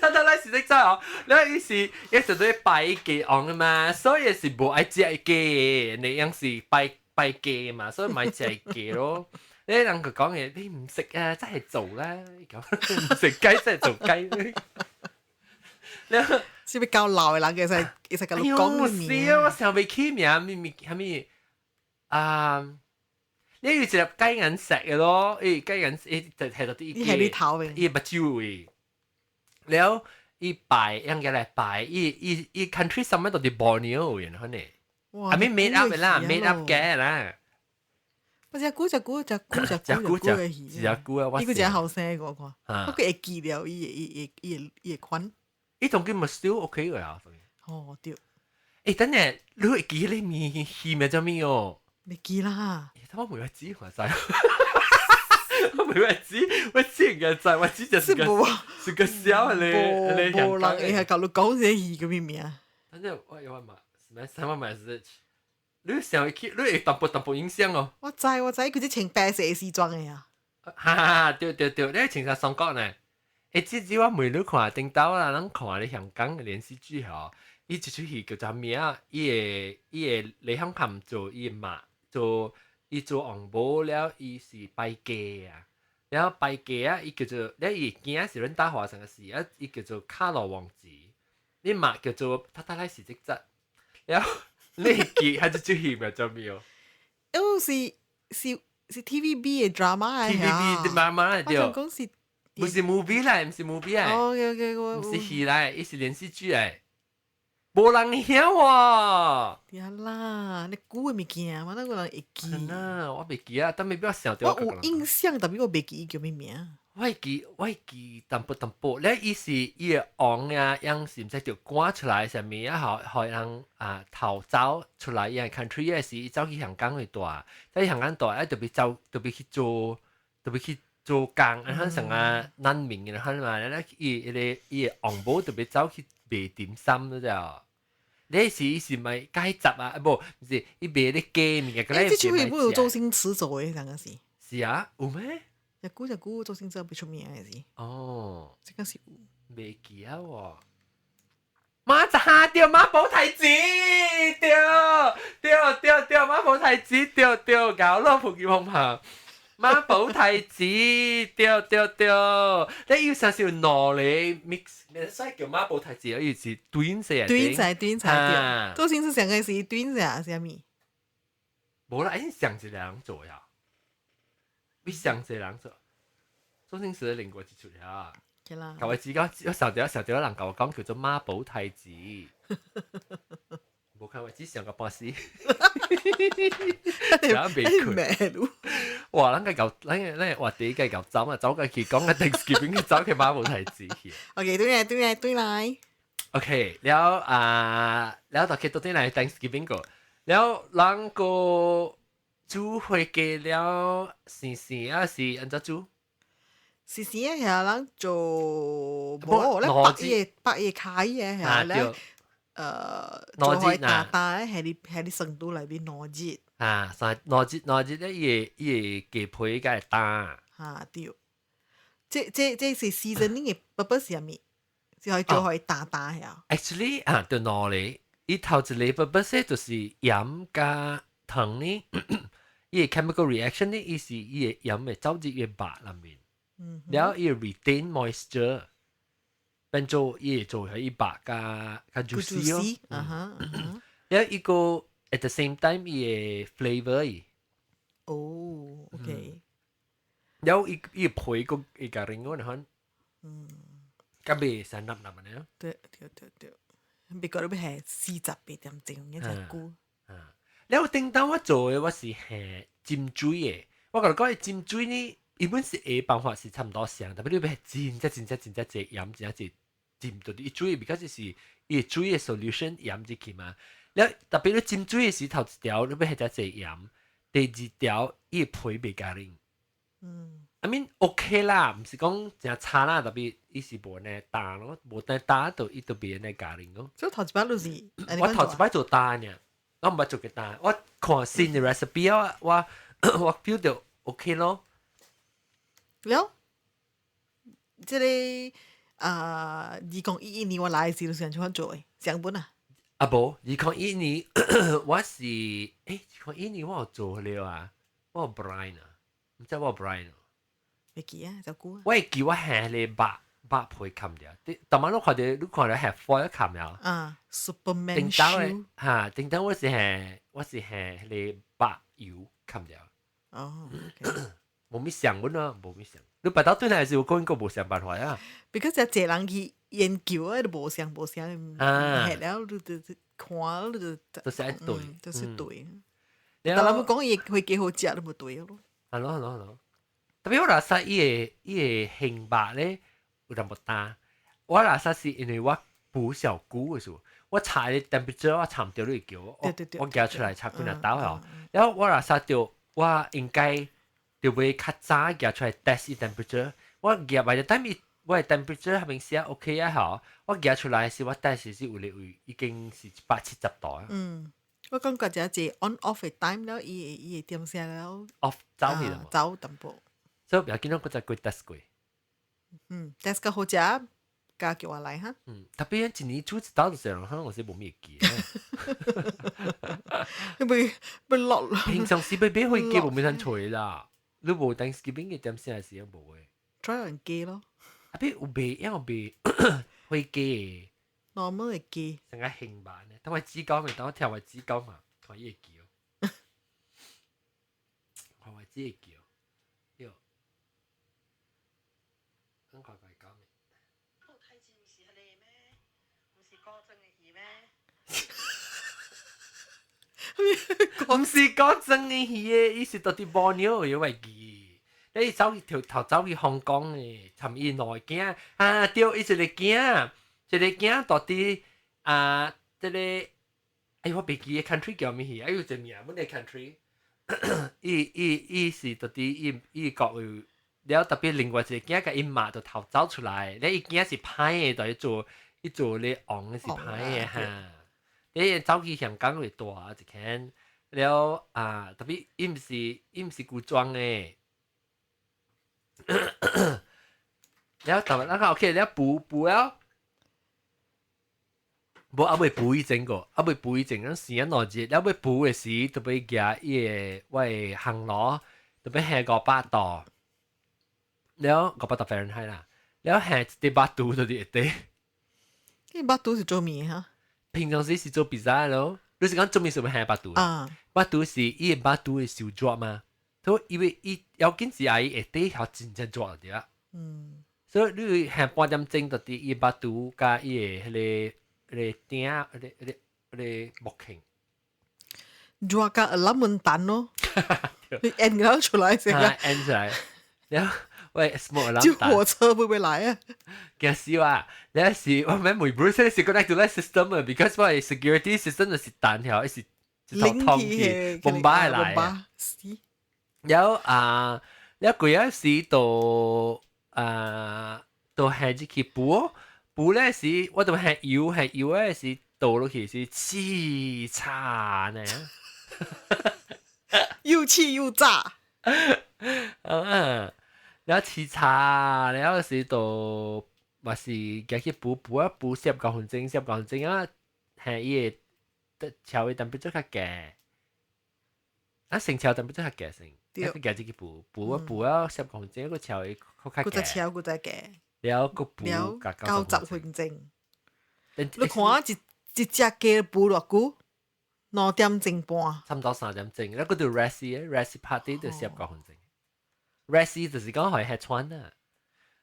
塔塔拉士的質哦，你依是一直都係拜記昂啊嘛，所以是冇愛食記，你樣是拜記嘛，所以咪食記咯。你人佢講嘢，你唔食啊，真係做啦，咁唔食雞真係做雞。你是咪較老嘅人其實咁講嘅面？我成日未起名，係咪你要食雞眼石嘅咯，雞眼就係到啲係啲頭嘅，依目睭嘅。แล้ว依拜ยัง嘅嚟拜依 country 上面到啲 Borneo 嘅可能，係咪 made up 嘅啦 ，made up 嘅啦。我只股嘅魚，呢個只後生個啩，不過會記了，伊會款。呢種叫咪 still OK 嘅啊？哦，對。誒，等陣你會記你面戲咪做咩哦？未記啦。他媽每個字我知，我每個字我知人家知，我只就是個小你冇人係教你講這戲嘅咩名？等陣我有問什麼 message？你成日你會淡薄影響哦。我知，佢啲穿白色西裝嘅啊。哈，對，你穿晒雙角呢？誒，我每日看頂到啦，咱看你香港嘅連續劇嗬，伊一出戲叫做咩啊？伊個李香琴做伊媽做紅帽了，伊是拜雞啊，然後拜雞啊，伊叫做咧伊囝是阮打華上嘅事啊，伊叫做卡羅王子，你媽叫做塔塔拉士的質，然後。你記係出戲咪做咩哦？是 TVB 嘅 drama 嚟啊 ！TVB 嘅 drama 嚟對。我講是，唔是 movie 嚟，唔是 movie 嚟。OK， 唔是戲嚟，伊是連續劇嚟。冇人曉喎。呀啦，你估嘅物件，我那個人會記。啊，我未記啊，但未必我想到。我有印象，但係我未記叫咩名。我會記淡薄，咧伊是伊個昂啊，樣是唔使條趕出來上面啊，學人逃走出來，因為 country 也是走去香港去大，在香港大特別去做工，然後成啊難民嘅，然後嘛，咧伊個昂寶特別走去賣點心嗰啫。你是咪街集啊？唔是，伊賣啲雞面嘅，嗰啲。誒，這出戲不如周星馳做嘅，兩個是。是啊，有咩？日估周星馳不出名嘅是。哦，這個是未記啊喎。馬扎掉馬寶提子，掉馬寶提子，掉搞咯，仆叫紅下。馬寶提子，掉，你要少少糯嚟 mix， 你所以叫馬寶提子，要是短些。短菜，周星馳上嘅是短些，係咪？冇啦，已經上一個人做呀。比上濟人做，周星馳另外一出呀。舊位知講，有時候人教我講叫做媽寶太子，唔冇看我只上個半時，真係未咩咯？哇！咱話第一個搞走嘛，走個去講個 Thanksgiving 走去馬舞台子去。OK，對嚟。OK，แล้วต่อคิดตัวที่ไหน Thanksgiving ก็แล้วหลังก็煮會嘅了時啊是安怎煮？時啊，係人做冇咧百葉卡嘅係咧。做開大咧，係你成都裏邊攞節啊，攞節咧，伊嘅雞皮嘅打嚇對，即是 seasoning 嘅 purpose 係咩？就係做開大係啊。Actually 啊，對攞咧，伊頭一個 purpose 就是鹽加糖呢，伊嘅 chemical reaction 呢，伊是伊嘅鹽嘅走入嘅白裏面，然後伊 retain moisture。變做伊做喺伊白加 juicy 咯，然後伊個 at the same time 伊嘅 flavour 伊，哦 ，OK，然後伊皮個伊個令我哋甲味成粒粒嘅咯，對，別個都係48.5一隻菇，然後頂到我做嘅我是係尖水嘅，我覺得講係尖水呢。原本是嘅辦法是差唔多像，但係你要係真隻鹽，真隻浸到啲水，because 是伊水嘅 solution 鹽入去嘛。你特別你浸水嘅時頭一條，你要係隻鹽，第二條伊皮袂加冷。I mean OK 啦，唔是講真差啦，特別伊是無呢打咯，無呢打到伊都別呢加冷咯。所以頭一擺都是，我頭一擺做打呢，我唔係做嘅打，我看新嘅 recipe 我 feel 到 OK 咯。了，即係2011年我來時就想做誒，上本啊。啊無，2011年我是2011年我有做了啊，我有 Brian 啊，唔知我有 Brian 啊。未記啊，就估啊。我係記我係你白皮冚掉，但係你看到係 foil 冚了。啊 ，Superman shoe 嚇，頂等我是你白油冚掉。哦。冇咩想本啊，冇咩想。你白刀對嚟是有講過冇想辦法啊。because 有一人去研究啊，都冇想，係了你就看你就就是係對，就是對。但係我講嘢會幾好食都冇對咯。係咯。特別我嗱曬伊個hình白咧有淡薄大。我嗱曬是因為我補小菇嘅時候，我查嘅 temperature 我查唔到你叫我夾出來查幾多刀啊。然後我嗱曬到我應該。就會較早夾出來 test 伊 temperature，我夾埋就等於我嘅 temperature 係咪寫 OK 啊？好，我夾出來是我 test 是有已經是170度啊。我感覺就係 on off 嘅 time 了，伊點寫了 off 走去啦，走淡薄。所以唔要緊，我再過 test 過。test 個好食，加叫我嚟哈。特別一年煮一道就成啦，我先冇咩記。你落平常時俾會記冇咩人吹啦。你無 Thanksgiving 嘅點先係時有無嘅 ？try 人機咯。啊，邊有未？因為未會記嘅。normal 嘅機。成個興版嘅，等我指甲咪，等我跳我指甲嘛，看伊個叫。看我指個叫，喲。咁看佢講咩？我睇住唔是係你咩？唔是歌真嘅戲咩？唔是講真嘅嘢，伊是到啲borneo嘅因為記，你走條頭走去香港嘅，尋伊內驚啊，對，伊一個驚，到啲即個，我未記嘅 country 叫咩戲？有一個名乜嘢 country？伊是到啲伊國有，然後特別另外一個驚嘅伊媽就頭走出來，你伊驚是歹嘅，就去做你昂嘅是歹嘅嚇。你走去香港會大一間，了特別伊唔是古裝嘅，了特別那個 OK，了補了，無阿未補伊整個，阿未補伊整嗰時間耐節，了要補嘅時特別夾伊個喂行路，特別係500度，了500度Fahrenheit啦，了係100度就啲啲，呢100度是做咩嚇？平常時是做 pizza 咯，你是講做咩是咪係100度啊？100度是伊100度嘅小桌嘛，所以因為伊要緊是阿伊會底條真正桌啲啦。所以你係半點鐘到啲伊100度加伊個頂你木琴。抓個阿門蛋咯，你按咗出來先啊，按出來，然後喂 smoke alarm 就火車會唔會來啊？驚死啊！你係我咪每 Bruce 係 connect to 咧 system 啊 ，because 我係 security system 係彈條，係頭痛嘅，bomba 係嚟啊！有有幾日時到係只去補咧時，我到係搖咧時倒落去是黐叉呢。又氣又炸，然後黐叉，然後是到或是夾去補19分鐘啊，係伊個超嘅蛋白質較嘅，啊成超蛋白質較嘅成，一個夾去補啊19分鐘，一個超嘅較嘅，個嘅，然後個補夾90分鐘，你看一隻雞補偌久？2點鐘半，差唔多3點鐘，然後嗰條 rest party 就19分鐘 ，rest 就是講可以吃穿啊。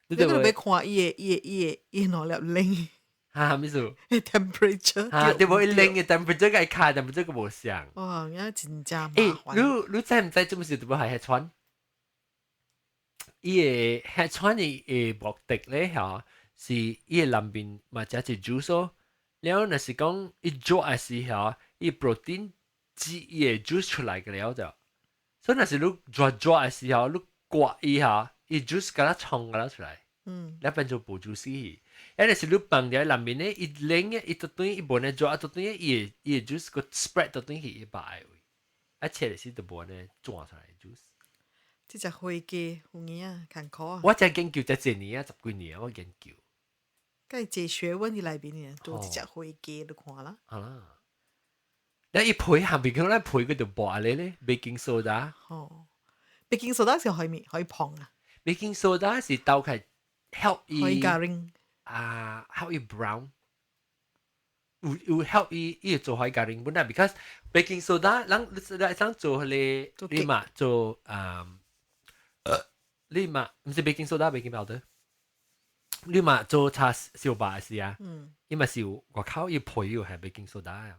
你嗰度要看伊個哪粒零，咩事？temperature，你冇零嘅 temperature 嘅卡 temperature 嘅冇上。哇，而家真正麻煩。你知唔知做乜事都要係吃穿？伊個吃穿嘅目的咧嚇，是伊個南邊或者係 juice 咯。然後若是講伊做嘅時候，伊 protein 只伊個 juice 出來嘅了就，所以若是你做嘅時候，你刮伊下，伊 juice 嗰粒衝嗰粒出來，你變做無 juice 去。有陣時你放喺南邊咧，伊冷嘅，伊到端伊無呢做，啊到端伊個 juice 個 spread 到端去伊擺位，啊切嚟時就無呢轉出來 juice。即隻飛機有影啊，艱苦啊！我真研究這幾年啊，10幾年我研究。梗係這學問喺裏邊嘅，做一隻飛機你看啦。啊！你一配下邊佢咧配嗰條薄你咧，baking soda。哦，baking soda 是可以碰啊。baking soda 是豆係 help 伊。可以加冰。help 伊 brown。有 help 伊做可以加冰本來 because baking soda，咱做你嘛做你嘛唔是 baking soda，baking powder。你嘛做茶燒白事啊？伊嘛是有外口伊配有係 baking soda 啊。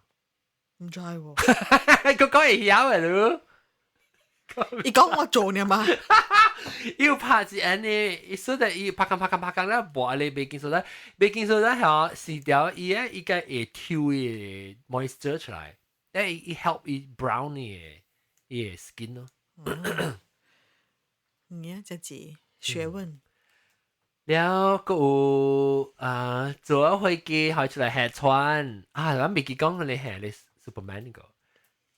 唔知喎，佢講會曉嘅咯。伊講我做呢嘛？要拍一安尼，所以伊拍緊啦，薄你 baking soda 係試掉伊個伊個會抽嘅 moisture 出來，伊 help 伊 brown 伊個 skin 咯。這是學問。了個有做飛機開出來客串啊！咱未記講你係你 Superman 個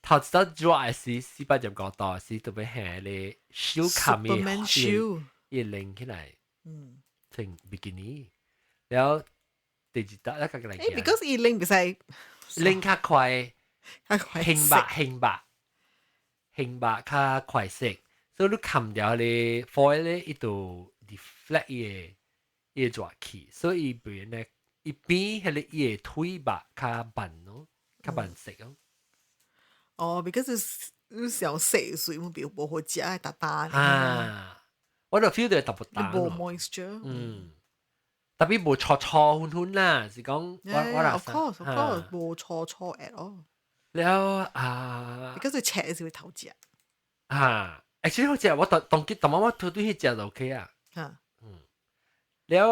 頭一道做嘅時400點講到時特別係你小卡面伊拎起來，成比基尼。了第二道一個嚟嘅。because 伊拎唔使拎較快，輕白較快色，所以你冚掉你 foil 咧，伊度 deflect 伊個熱氣，所以變咧伊邊係你伊個腿白較慢咯，較慢食咯。哦 ，because 你想食水冇表冇好食，係淡啊，我就 feel 到特別淡。冇 moisture。特別冇錯混啦，是講我，of course 冇錯 at all。了because 佢赤嘅時會頭食。actually 好似我當我對去食就 OK 啊。了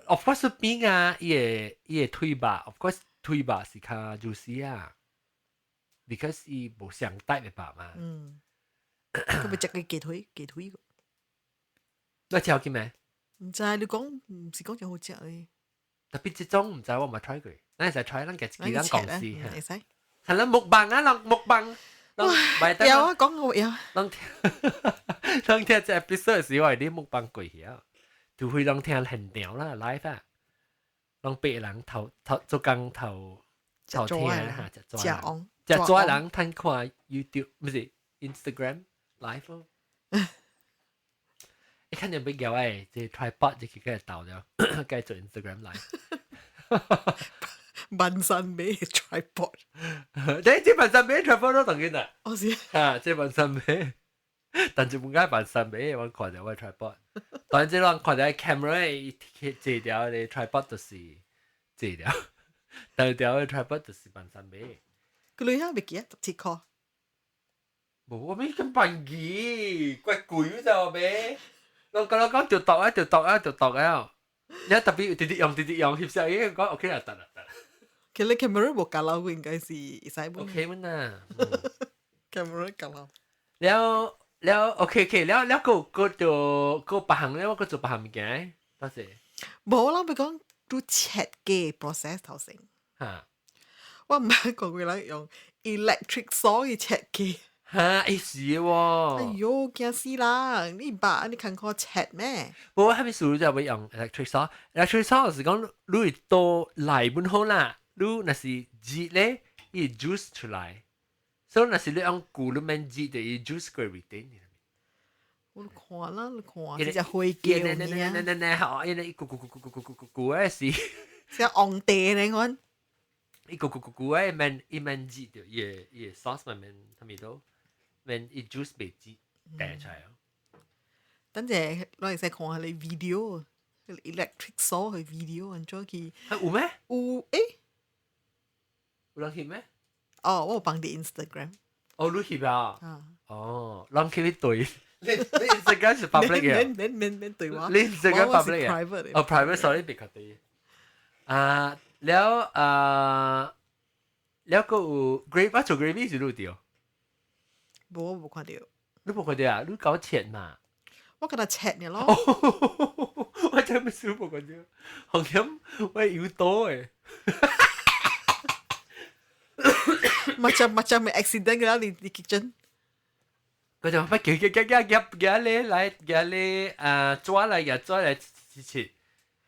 of course 邊啊，伊個腿吧 ，of course 腿吧是較 juicy 啊。because 伊無上大嘅吧嘛。佢咪食佢雞腿個。你食過咩？唔知你講唔是講就好食咧。特別這種唔知我冇 try 過，咱係 try 咱嘅自己咱講事。會使。係啦，目棒啊，目棒。有啊，講我有。當聽這 episode 時，我係啲目棒貴曉，就會當聽現場啦 live 啊，當別人頭做工頭聽嚇，就做人睇看 YouTube 唔是 Instagram live 咯。你看見俾叫誒，即係 tripod 就佢倒咗，繼續 Instagram live。萬山尾 tripod， 即萬山尾 tripod 都當然啦。我是即萬山尾，但係唔解萬山尾，我看到我 tripod。當然即係看到 camera 借掉你 tripod 就是借掉。但條嘅 tripod 就是萬三買。佢女仔未記啊，17塊。冇我咩咁笨嘅，貴貴就咩？我講條度啊，條度啊，條度啊！你特別直用，翕相已經講 OK 啦，得啦。其實你 camera 冇架樓，應該是使本。OK 乜啊？camera 架樓。แล้วOK แล้วก็做個白行咧，我個做白行物件，多謝。冇啦，咪講都 chat 嘅 process 頭先。嚇！我唔係講佢啦，用 electric saw 去 chat 嘅。嚇！是喎。哎呦，驚死啦！你爸你看過 chat 咩？我係咪數就會用 electric saw？electric saw 是講你多嚟本好啦，你那是熱咧，伊 juice 出來。所以那是你用古裡面熱的，伊 juice 過 retain。我看啦，你看，這隻灰膠呢？好，因為咕誒是，像紅地你講，伊咕誒慢熱的，也 sauce 慢他咪都，慢伊 juice 未熱，帶出來哦。等陣攞嚟使看下你 video electric saw 嘅 video，然後佢有咩？有誒，有人翕咩？哦，我有放啲 Instagram。哦，你翕啊？哦，人翕一對。你 Instagram 是 public 嘅，免對話。你 Instagram public 嘅。哦 private sorry 別確定。แล้วก็gravy ว่า做 gravy 是錄掉。冇看到。你冇看到啊？你搞切嘛？我跟他 chat 呢咯。我真係冇冇看到，紅險我有多誒。macam accident 嘅啦，你 kitchen。佢就乜夾抓嚟切，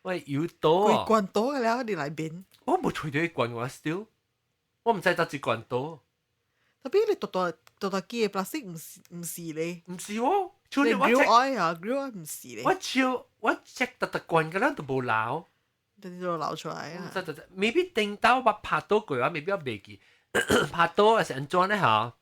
喂要多啊！罐多嘅啦，你嚟邊？我冇吹到一罐我 still，我唔知得一罐多。特別你讀機嘅 plastic 唔是咧，唔是喎，你 grill oil 啊 grill oil 唔是咧。我 check 得罐嘅啦都冇撈，你都撈出來啊？maybe 定到我拍到佢話，未必我未記，拍到係成裝咧嚇。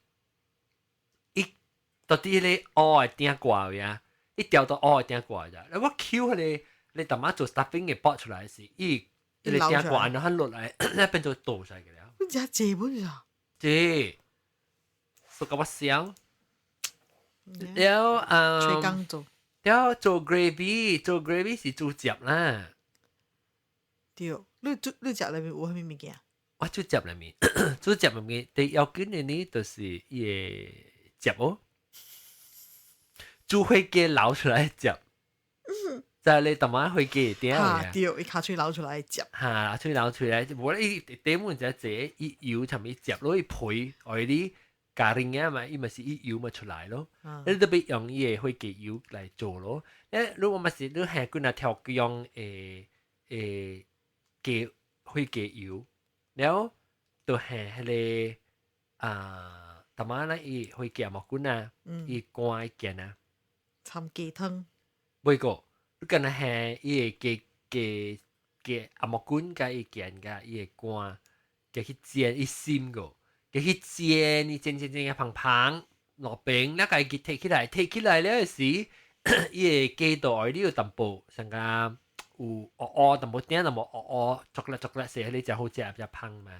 到底你蚵係點掛嘅啊？一掉到蚵係點掛嘅？你我 Q 你特晚做 stuffing 嘅剝出來時，你點掛然後落嚟，一變做倒晒嘅了。你只借本咋？借，所以我想，แล้ว吹工做，แล้ว做 gravy 是做汁啦。對，你食裏面有乜物件？我做汁裏面，做汁裏面第要緊嘅呢，就是嘢汁哦。煮會嘅撈出來汁，就係你特晚會嘅點啊？對，一卡嘴撈出來汁。嚇，吹撈出來，無咧伊點門就係一油同埋汁攞去配，我啲咖喱嘅嘛，伊咪是一油咪出來咯。你特別用伊嘅會嘅油嚟做咯。如果咪是你係佢那條用嘅會嘅油，然後就係迄個特晚咧伊會嘅蘑菇啊，伊乾嘅啊。參雞湯，每個你跟係伊嘅阿木棍加伊件加伊嘅乾，加去煎伊閃個，加去煎伊煎嘅胖胖落餅，แล้วก็佢摕起來了時，伊嘅雞蛋你要淡薄，成個有淡薄點淡薄chocolate 食你就好食比較胖嘛。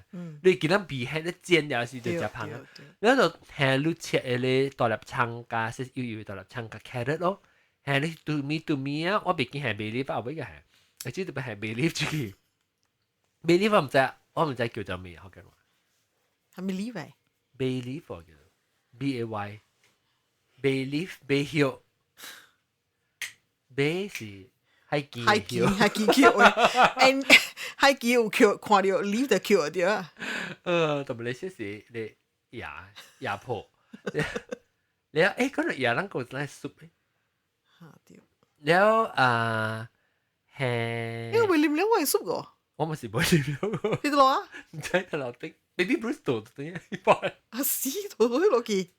你見到皮係你煎了時就比較胖啊。แล้ว就係你切你大粒葱加是要大粒葱加 carrot 咯。係你杜咪啊！我別見係 bay leaf 啊，我依個係，我知道係 bay leaf 住嘅。bay leaf 我唔知叫做咩，學緊話。係咪 leaf bay leaf 我叫做 bay bay leaf bay hill bay 是係劍橋誒，係劍橋看到 leaf 就橋對啊。同埋你先是你牙破，你誒嗰度牙能夠嚟 soup แล้ว因為念兩位叔個，我咪是冇念兩個，你度啊？唔使睇落的 ，baby Bruce 度等一擺。死到啲落去，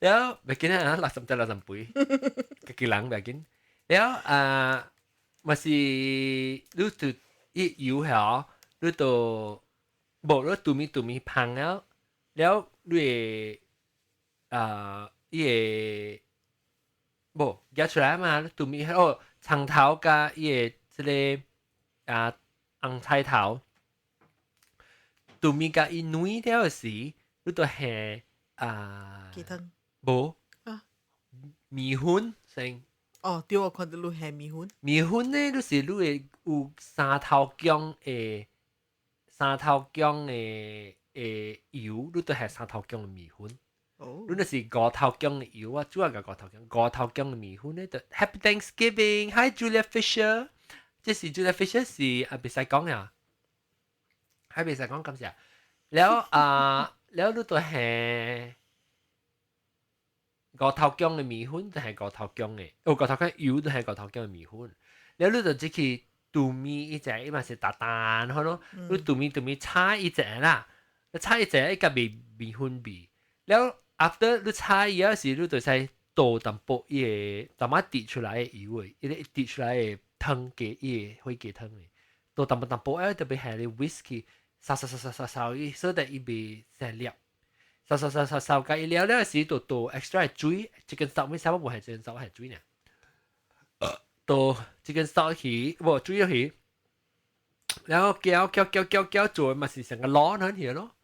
แล้วแบบกินอ่ะ60杯，個幾人แบบกิน，แล้ว咪是你度一油係你度冇你杜咪胖แล้ว你伊冇夾出來嘛？杜咪長頭加伊個即個紅菜頭，杜米甲伊女了時，你都係雞湯無啊米粉先。哦，對，我看到你係米粉。米粉呢，就是你會有三頭姜的油，你都係三頭姜的米粉。你就是五頭姜的油啊，主要個五頭姜的米粉呢，就 Happy Thanksgiving，Hi Julia Fisher， 這是 Julia Fisher 是別使講呀，係別使講咁時，แล้ว你都係五頭姜嘅米粉，就係五頭姜嘅，五頭姜油就係五頭姜嘅米粉。แล้ว你就只去杜米一隻，伊嘛是大單，好咯。你杜米炒一隻啦，你炒一隻一個米粉味。แล้ว after 你炒以後時，你就使倒淡薄伊個淡仔滴出來嘅油誒，伊個滴出來嘅湯嘅伊個火雞湯誒，倒淡薄誒特別係你 whisky 燒伊，所以伊袂成粒。燒甲伊了了時，就倒 extra 嘅水，即個stock 咩啥物係即個 stock 係水呢？倒即個 stock 去，無水落去，然後攪做嘛是成個攞響去咯。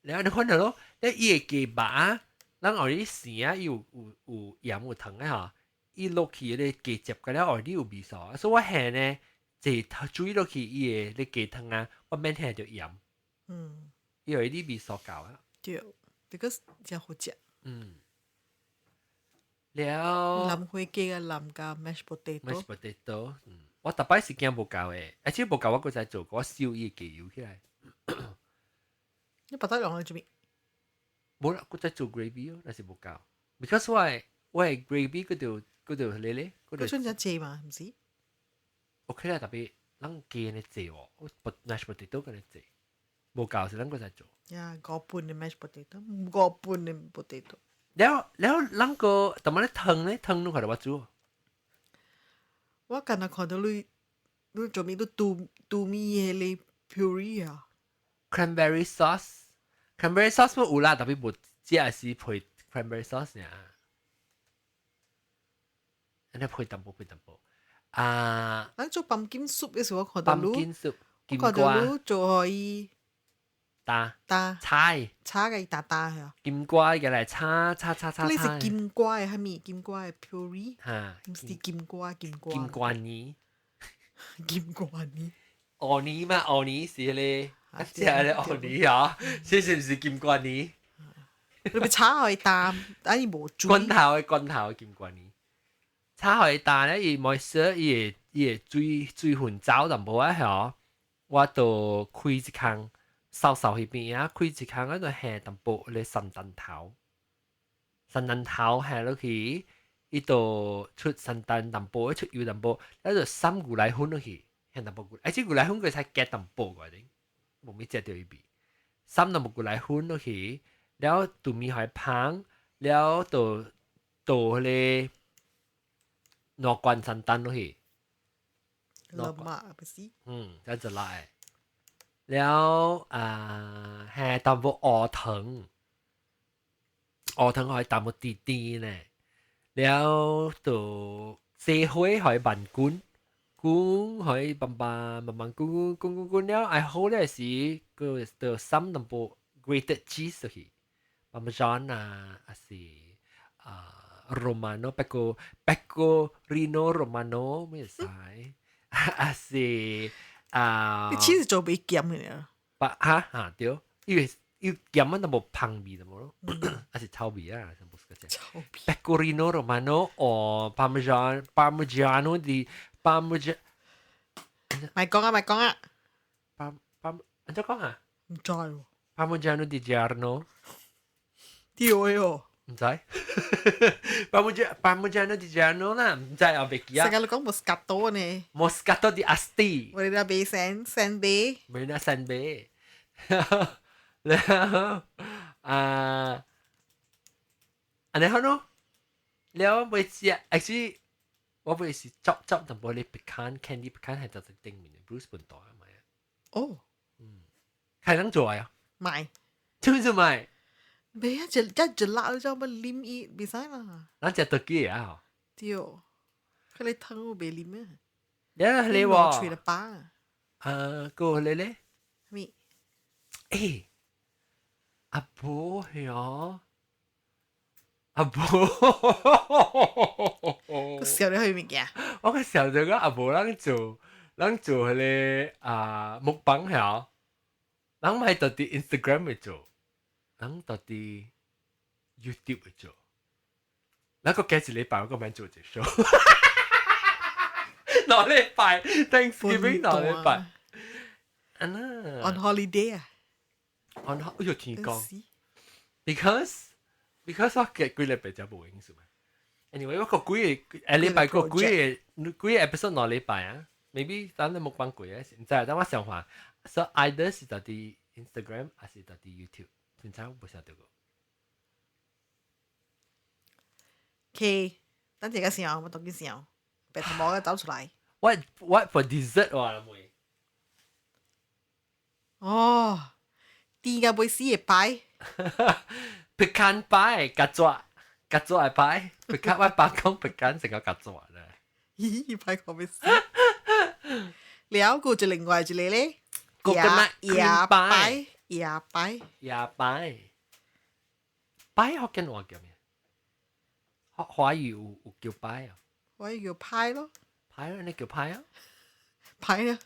然後你看到咯，你伊個雞巴，咱後日生啊有鹽有糖嘅嚇，伊落去咧雞汁個了後日有味素，所以我係呢，即水落去伊個咧雞湯啊，我免係着鹽，伊後日味素夠啊。對，這個真好食。了。藍花雞啊，藍加 mashed potato。我特擺時間無夠誒，而且無夠我嗰陣做，我燒伊個雞油起來。你把它用嚟做咩？冇啦，我再做 gravy 咯，但是無夠。because 我係 gravy 嗰條咧，嗰條春隻蔗嘛，唔是 ？OK 啦，特別咱雞嘅蔗喎，我 mashed potato 嘅蔗無夠時，咱嗰陣做。呀，個半嘅 mashed potato，個半嘅 potato。แล้ว咱個特別咧湯咧，湯你看到我煮？我今日看到你做咩？你杜米嘅你 puree 啊？ cranberry sauce 冇有啦，特別冇只係是配 cranberry sauce 呀。你配淡薄咱做 pumpkin soup 嘅時候，我看到你 pumpkin soup 我看到你做可打炒嘅打係啊。金瓜嘅嚟炒。你是金瓜嘅係咪？金瓜嘅 puree 嚇，唔是金瓜金瓜泥。金瓜泥。芋泥嘛，芋泥是咧，即係咧芋泥啊，這是唔是金瓜泥？你咪炒可以淡，但係冇水。滾頭嘅金瓜泥，炒可以淡咧，伊冇說伊個水分走淡薄啊，嗬，我就開一坑。掃迄邊啊，開一空啊，就下淡薄咧三燈頭下落去，伊就出三燈淡薄，出油淡薄，แล้ว就三牛奶粉落去，下淡薄牛，而且牛奶粉佢才加淡薄個啲，冇咩食到伊邊，三淡薄牛奶粉落去，แล้ว杜米還香，แล้ว就倒咧兩罐三燈落去，兩碼不是？咁就嚟。แล้วแห่ตำบกออยตำบกตีเนี่ยแล้วตัวเซฮวยหอยบันกุ้งหอยบันกุ้งแล้วไอ้โหเลยสิก็ตัวซ้ำตำบก grated cheese สิปาเมซานสิromano pecorino romano ไม่ใช่สิ你其實做俾鹹嘅啦。對，因為鹹啊，都冇香味的冇，還是臭味啊，唔是嗰隻。臭味。Pecorino Romano o Parmigiano di Parmigiano。咪講啊。安怎講啊？唔知喎。Parmigiano di Giorno。對喎。唔知。Parmigiano di Giorno 啦，唔知我未記啊。成日你講 Moscato 呢 ？Moscato di Asti。我哋那邊San Bay。ไม่น่า San Bay แล้วอันนี้เขาเนาะแล้วไปเสีย actually ว่าไปสิจับแต่บริปิคัน candy ปิคัน係就定面嘅 Bruce 本代係咪啊？哦，係能做啊？買，做咩買？咩啊？一辣你就乜啉伊，別使嘛？咱食特幾啊？對，佢哋湯我別啉啊。你話？除了巴。個你咧？咩？阿婆係啊，阿婆，個時候你去物件？我個時候就講阿婆咱做迄個目榜係，咱唔係到啲 Instagram 去做，咱到啲 YouTube 去做，咱個幾禮拜我個名做隻 show，兩禮拜 Thanksgiving 兩禮拜，On holiday 啊？On 哎呦天講 ，because 我幾禮拜就冇影數嘛。Anyway 我個幾禮拜個幾 episode 兩禮拜啊。maybe 咱哋目光貴啊，唔知啊，但我想話，所以 either 是到啲 Instagram，還是到啲 YouTube， 現在我唔曉得個。OK， 等陣個時候我讀嘅時候，白頭毛嘅走出來。What for dessert 話妹？哦，啲嘅會死嘅擺。pecan pie，夾爪嘅擺，pecan 我爸講 pecan 成個夾爪啦。咦，擺講咩事？了個就另外一個咧，椰擺福建話叫咩？華語有叫擺啊？華語叫派咯，派咯，你叫派啊？派啊，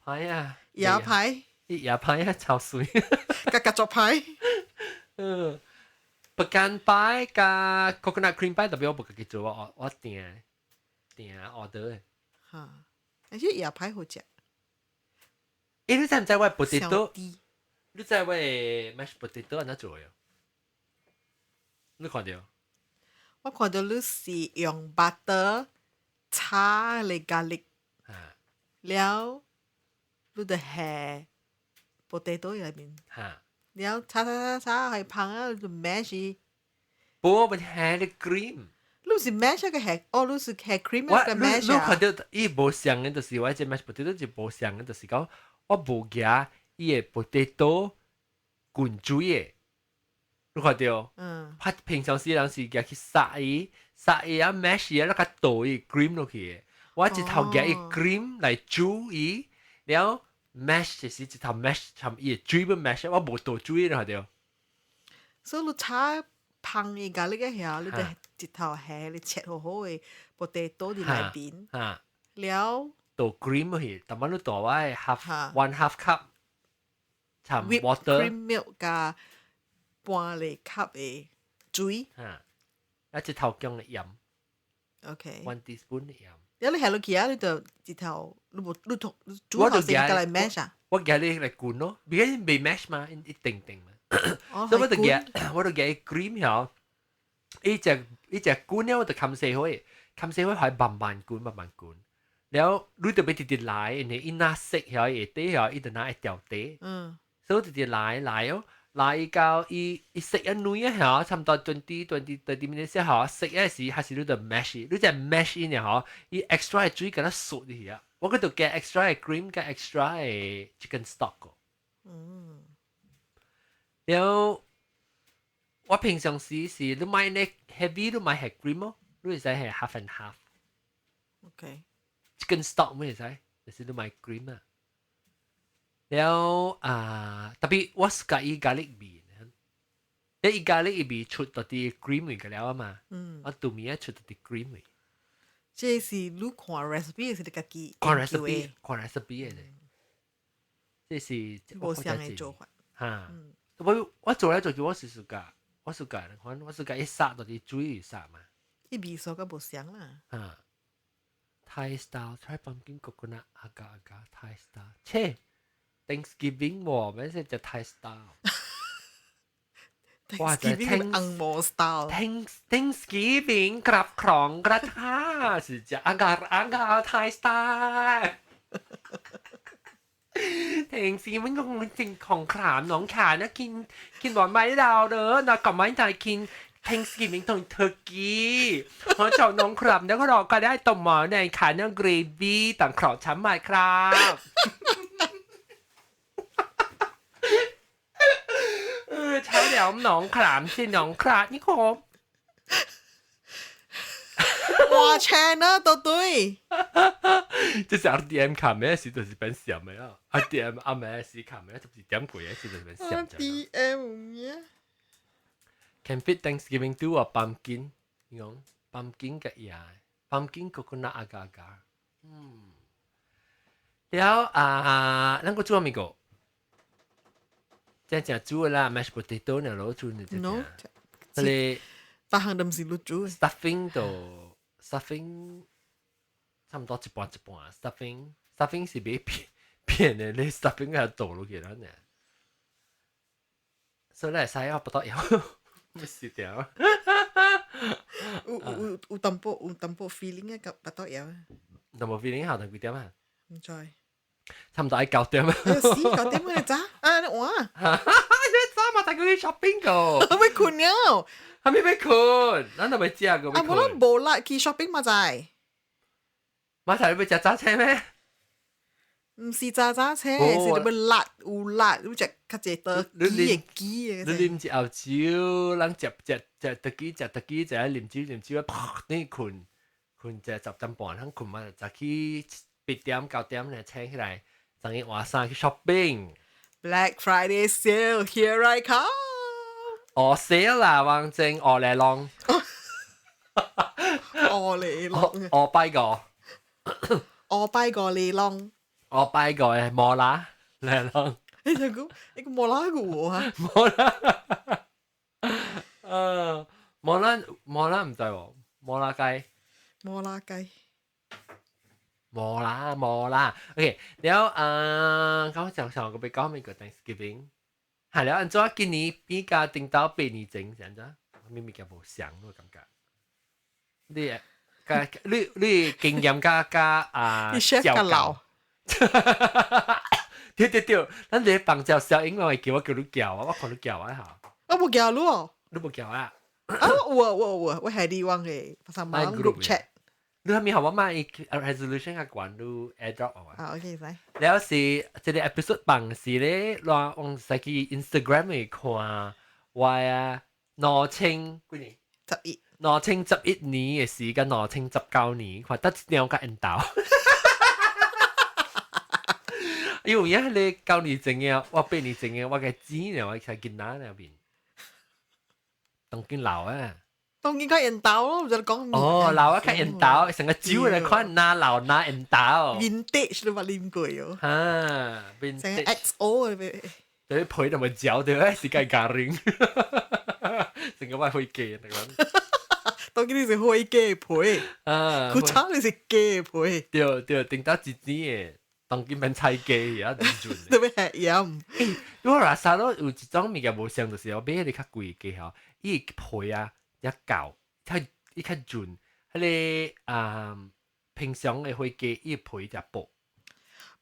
派啊，椰派，椰派啊，超水，夾作派。pecan pie 加 coconut cream pie，特別我冇記住我訂 order 嚇。而且椰排好食。你知唔知我 potato？ 你知我 mashed potato 安怎做嘅？你看到？我看到你是用 butter 炒嚟咖喱，了你就下 potato 入面，了炒係烹啊，你就 mash。不，我下啲 cream。你是 mash 個下，哦，你是下 cream 個 mash 啊？你看到伊無像嘅，就是我只 mashed potato 就無像嘅，就是講我無夾伊個 potato 滾水嘅，你看到？拍平常時人是夾去殺伊啊 mash 伊啊，那個倒伊 cream 落去嘅，我一頭夾伊 cream 來煮伊，然後 mash 就是一頭 mash 參伊個水要 mash，我無倒水，你看到？所以你炒烹伊咖喱嘅時候，你就一頭下你切好好嘅 potato 入來邊，了倒 cream 落去，但係你倒我係 one half cup 參 water cream milk 加半個 cup 嘅水，一頭薑嘅鹽 ，OK， 1 teaspoon 嘅鹽。然後你下落去啊，你就一頭你煮好先嚟 mash 啊。我夾你嚟滾咯，因為未 mash 嘛，一定嘛。所以我就夾 cream 咗，一隻滾咧，我就冚死開係慢慢滾，然後你就俾啲奶，然後一拿食咗一啲咗，一就拿一條啲，所以我就啲奶哦，奶到一食一女啊嚇，差唔多20 minutes 嚇，食一時還是你就 mash， 你就 mash in 嚇，一 extra 嘅水給它熟啲啊，我嗰度夾 extra 嘅 cream 加 extra 嘅 chicken stock 個。然後我平常時是你買呢 heavy 你買係 cream 咯，你使係 half and half。OK。chicken stock 咩使？就是你買 cream 啊。然後特別我是介意咖喱味，因為咖喱味出到啲 cream 味嘅了啊嘛。我對面出到啲 cream 味。這是你看 recipe 是你自己看 recipe 嘅。這是無相嘅做法。我做嚟做去，我是自家，我自家一殺到啲水去殺嘛。一味素個無相啦。Thai style try pumpkin coconut agar Thai style。切 ，Thanksgiving 喎，咩先叫 Thai style？Thanksgiving 按摩 style。Thanksgiving กรับของกระทะ是叫 agar Thai style。Thanksgiving ก็เป็นของขลังน้องขานะกินหวานไม้ดาวเด้อนะกับไม้ไทยกิน Thanksgiving 同 turkey 我就น้องครับแล้วก็เราก็ได้ต้มหม้อในขาเนื้อ gravy ต่างขอบช้ำมาครับใช้แล้วน้องขามสิน้องครับนี่ครับ哇 channel 都對，即係 RDM 卡咩時就是變閃嘅啊 ，RDM 阿咩時卡咩就是點貴嘅時就是變閃咗。RDM 咩 ？Can fit Thanksgiving do 啊 pumpkin，你講 pumpkin 嘅嘢 ，pumpkin coconut agar。แล้ว咱個做咩個？即係煮啦 ，mashed potato 呢攞煮呢只。No，你大行都唔是攞煮。stuffing 度 stuffing 差唔多一半一半 stuffing 是俾片嘅，你 stuffing 係做落去啦呢。所以咧，使我不得有，唔是掉。有淡薄 feeling 嘅不得有。淡薄 feeling 後頭幾點啊？唔知。差唔多9點啊！死9點你咋？你話？你咋嘛？大家去 shopping 個？未困了。係咪未困？咱都未食個。冇啦，冇啦，去 shopping 嘛在。馬仔你要食揸車咩？唔是揸車，是你要辣有辣，你食較濟多機嘅。你啉一後酒，咱食特機，食啉酒，啪！你困食10點半，咱困嘛就去8點9點咧醒起來，等於晚上去 shopping。Black Friday sale here I come。sale 啦，王正嚟浪。嚟浪。拜個。拜個嚟浪。拜個嘅摩拉嚟浪。你就講你個摩拉個喎嚇。摩拉唔知喎，摩拉雞。冇啦 ，OK， แล้วเขา上個俾講咩個 Thanksgiving， 係แล้วอัน做今年比較定到8年整，咁咋？咪咪叫冇想嗰感覺。你經驗加教教。對，咱哋房教小英文叫我叫你教啊，我看你教啊嚇。我冇教你哦。你冇教啊？我係你講嘅，上網 group chat。你係咪學我買 resolution 嘅關於 airdrop 啊？OK，使。แล้ว是這個 episode bằng是咧，我使去 Instagram 嚟看，話2011年嘅時間2019年，看得兩個人到。因為而家你9年前嘅，我8年前嘅，我嘅錢呢，我才見哪那邊，當見老啊。當然佢人豆咯，就講老一級人豆，成個酒嚟看那老那人豆。Vintage 都冇啉過喲。Vintage。成個 XO 嘅。對配同埋嚼對咧，是計價零。成個話會記嚟講。當然你是會記配。佢炒你是記配。對，定到自己嘅，當然變菜記而家唔準。特別係飲。如果話沙羅有一種物件無相，就是我買啲較貴嘅嚇，伊配啊。一舊，一較準，迄個平常嘅會記伊配只薄。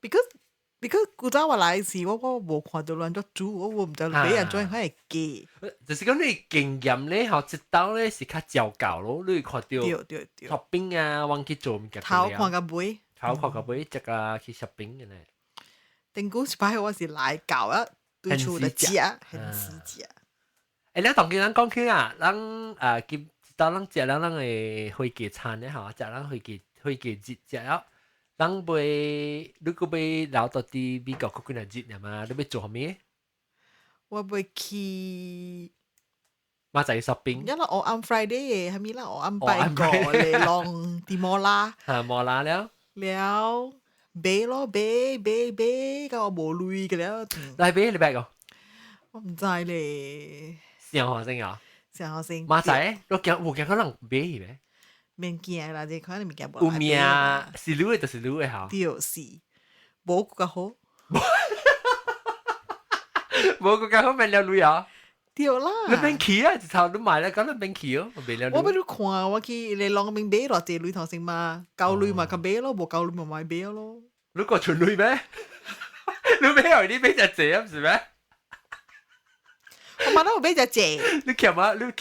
because 古早我來時，我無看到人做煮，我唔知俾人做係記。就是講你經驗咧，後一道咧是較照舊咯，你看到對 shopping 啊，忘記做物件。頭看個尾，即個去 shopping 嘅咧。定古時排我是來舊啊，對厝的食，很時食。你當然咱講起啦，咱見到咱食咱嘅會記餐咧嚇，食咱會記節食咗，咱會你個要留到啲美國嗰幾日節嘛？你要做咩？我會去馬仔 shopping。因為我按 Friday 嘅，係咪啦？我按拜個嚟浪啲摩拉。摩拉了。買咯，買，咁我冇鐳嘅了。來買你買個？我唔知咧。上學生啊！上學生。馬仔，我見可能買咩？免驚啦，你看你物件無。有命是女嘅就是女嘅嚇。對是，無個好。無個較好買了女啊！對啦。你免去啊！一頭你買了，咁你免去哦，買了女。我俾你看，我去你兩邊買偌濟女頭先嘛，夠女嘛就買咯，無夠女咪買買咯。你個純女咩？你買後你買隻濟啊，唔是咩？我問我俾隻借，你欠啊！你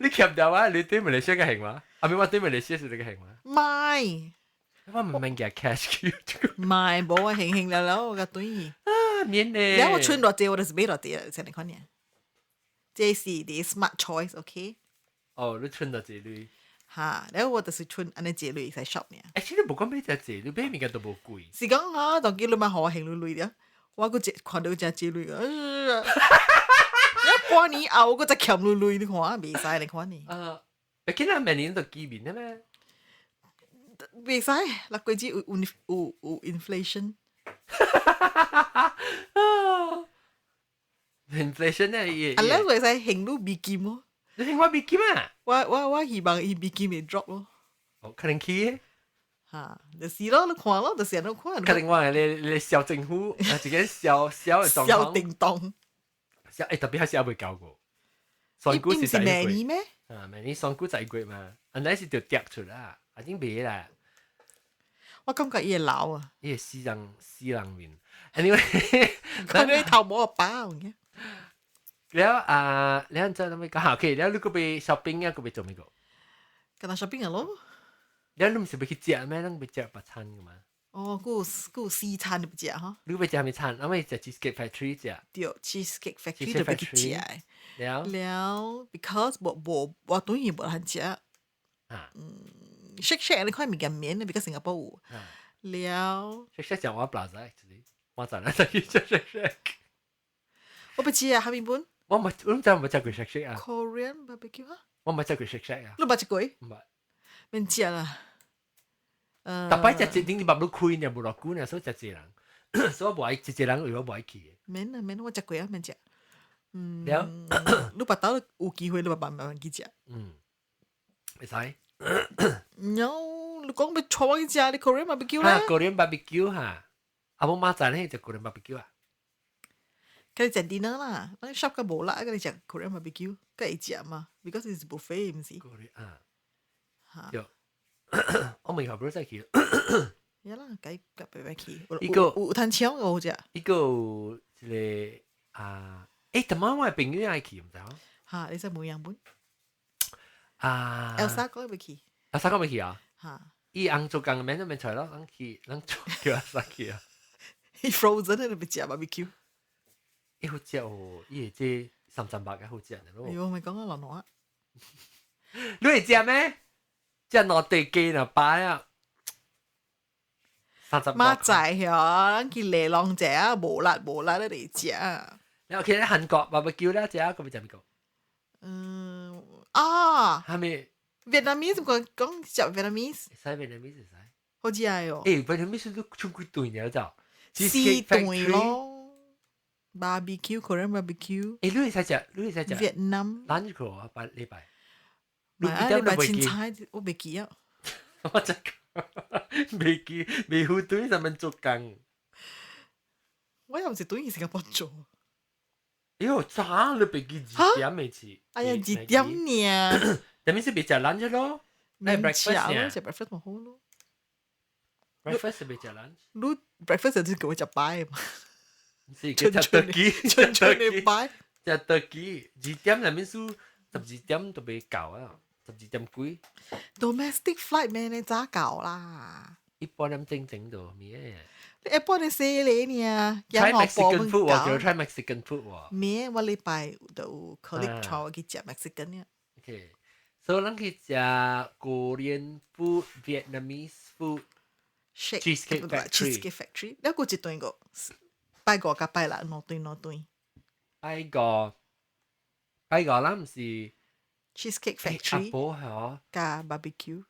欠掉啊！你對馬來西亞嘅行嗎？啊，咪我對馬來西亞是你嘅行嗎？唔係，我唔明嘅 cash 嘅。唔係，冇啊，行了我個對。免咧。然後我存落借，我就是俾落借，先嚟看呢。這是啲 smart choice，OK？哦，你存落借你。哈，然後我就是穿安尼一類在 shop 呢。其實冇講買只隻，你買物件都冇貴。是講哈，當幾你咪學我行累累啲，我個隻看到只一類個，一半年後我個隻欠累累，你看未使你看呢？見人明年都見面啦咩？未使，嗱佢只有 inflation。inflation 咧，啊，嗱佢使行路美金咯。你聽我美金啊？我希望伊美金會 drop 咯。哦，可能起。嚇，就是咯，你看咯，就是你看。可能話你小政府啊，自己小嘅狀況。小叮當。小特別係小未夠過。選股是第一季咩？啊，明年選股第一季嘛，安尼是就跌出啦，已經未啦。我感覺伊會老啊。伊係死人面。anyway，佢啲頭冇包嘅。แล้วแล้วจะทำไมก็โอเคแล้วลูกก็ไปช้อปปิ้งเนี่ยก็ไป做咩個？跟他 shopping 咯。แล้วลูก唔係ไป去食咩？ต้องไป食白餐㗎嘛？哦，嗰個西餐你不食哈？你ไป食咩餐？我咪食 Cheesecake Factory 食。對 ，Cheesecake Factory 就ไป去食。แล้ว because 我當然冇人食。shake 你看物件免的 ，because 新加坡有。แล้ว shake 講我 plaza actually， 我真係去食 shake。我不知啊，哈密本。我唔知有冇食過 shake 啊 ？Korean barbecue 啊？我冇食過 shake 啊。你冇食過？唔係。免食啦。但係只頂你把路開呢，冇落股呢，所以只隻人，所以我冇愛只人，如果冇愛去。免我食過啊，免食。了。你把刀有機會，你慢慢去食。會使。有，你講要坐我去食你 Korean barbecue 咧？Korean barbecue 嚇，阿冇馬仔咧就 Korean barbecue 啊。佢哋食 dinner 啦，你 shop 個冇啦，佢哋食 Korean barbecue，佢會食嘛 ，because it's buffet 唔是。嚇。我未學過再去。呀啦，計夾俾去。依個有攤槍嘅好食。依個即係點解我朋友愛去唔知啊？嚇，你識冇樣本？Elsa 講要去。Elsa 講要去啊？嚇。伊紅做工免都免出咯，咱去，咱做叫 Elsa 去啊。伊 frozen 你咪食 barbecue。伊好食哦，伊係即300嘅好食咯。哎呦，咪講啊，老nor啊。你會食咩？即係落地雞啊，擺啊，30。馬仔喎，咱去嚟浪食啊，無辣你嚟食啊。你去喺韓國 barbecue 咧，食個咪食邊個？係咪 Vietnamese 講食 Vietnamese？使 Vietnamese 使。好似係哦。Vietnamese 都出幾頓嘢就。4頓咯。barbecue Korean barbecue。你會使食 Vietnam。lunch 個啊，禮拜。禮拜凊彩我未記啊。我真未記，未好對上面做工。我又唔是對於新加坡做。喲，渣你未記2點未遲？哎呀，2點呢？等於是未食 lunch 咯，你 breakfast 呢？食 breakfast 咪好咯。breakfast 係未食 lunch。你 breakfast 就叫我食擺嘛。是叫食特雞，春嘅擺。食特雞，2點入面數12點都未夠啊，12點幾。domestic flight 咩你咋搞啦？一般人整到咩？你一般你死你呢？Try Mexican food 喎，叫 try Mexican food 喎。咩？我禮拜就 colleague 帶我去食 Mexican 呢。Okay，所以咱去食 Korean food、Vietnamese food、Cheesecake Factory。你個一頓個拜五加拜六兩頓。拜五咱唔是 Cheesecake Factory。阿婆係加 barbecue。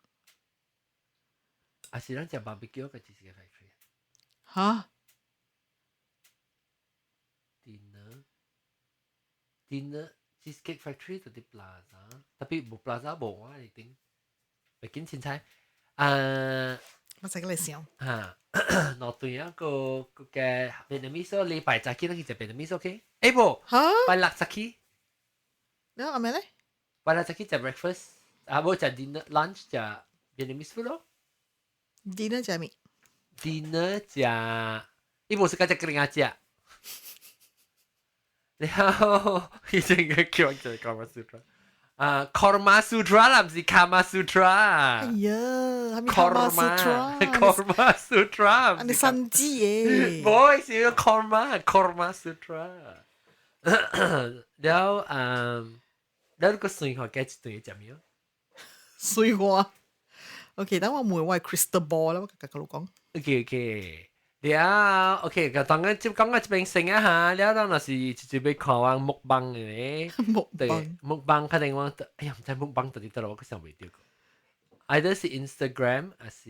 啊是咱食 barbecue 個 Cheesecake Factory。嚇 dinner Cheesecake Factory 就啲 plaza， tapi 冇 plaza 冇啊，你頂咪見凊彩我使個嚟想嚇，落對一個嘅 Vietnamese 禮拜早起咱去食 Vietnamese OK？ 冇嚇，拜六早起，你話咩咧？拜六早起食 breakfast， 冇食 dinner lunch 食 Vietnamese food 咯。dinner 食咩？dinner 食，伊冇食個只個人食。然後以前嘅叫就係 Kama Sutra， Karma Sutra 啦，唔是 Kama Sutra。哎呀，係咪 Karma Sutra？你神知嘢？冇，係個 Karma Sutra。แล้ว個算學嘅一段嘢就咩？水花。OK， 等我問我 crystal ball 啦，我甲你講。OK，了 OK，個當個就講個這邊先啊哈，了當若是就要看我目幫嘅咧，目幫肯定我，哎呀唔知目幫到底得啦，我個想袂到個，either 是 Instagram 還是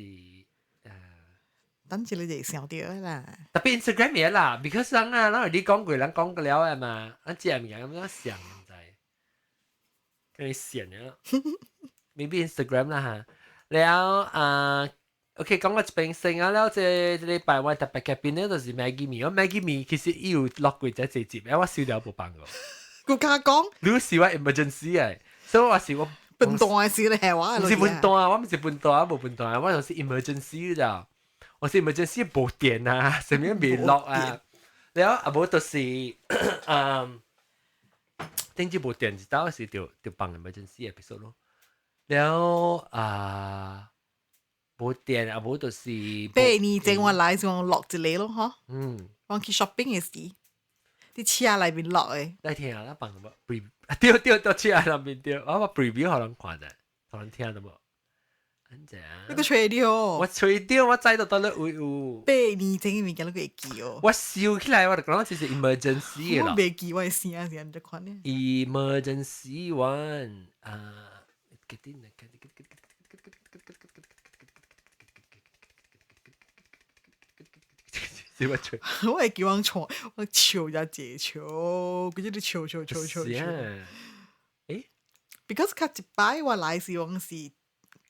等住你哋想到啦。特別 Instagram 嘢啦 ，because 人啊，人哋講過，人講過了啊嘛，咱只係唔咁樣想，唔知，跟你想啊 ，maybe Instagram 啦哈，了OK，講個一邊先啊，了這禮拜我特別嘅邊咧就是 Maggie Mee，我 Maggie Mee 其實伊有落過這集，我收了無幫個。佢家講，你是我 emergency 嘅，所以我是我笨蛋嘅事咧，我唔是笨蛋啊，我唔是笨蛋啊，冇笨蛋啊，我就是 emergency 咋，我是 emergency 冇電啊，上面未落啊，แล้ว啊冇就是頂住冇電就到時就幫 emergency episode 咯，แล้ว冇電啊冇就是8年前我來就落一個咯，嗬，我去 shopping 嘅時，啲車裏邊落嘅，來聽下啦，幫個 preview， 掉車裏邊掉，我 preview 可能看啫，可能聽到冇。你個吹掉，我吹掉，我知道到咧會有。8年前嘅物件都會記哦。我笑起來，我就講這是 emergency 啦。我未記我嘅聲啊，先就看咧。Emergency one 我係叫人坐，我笑就謝笑，佢啲笑。誒 ，because 佢一擺我來時往是。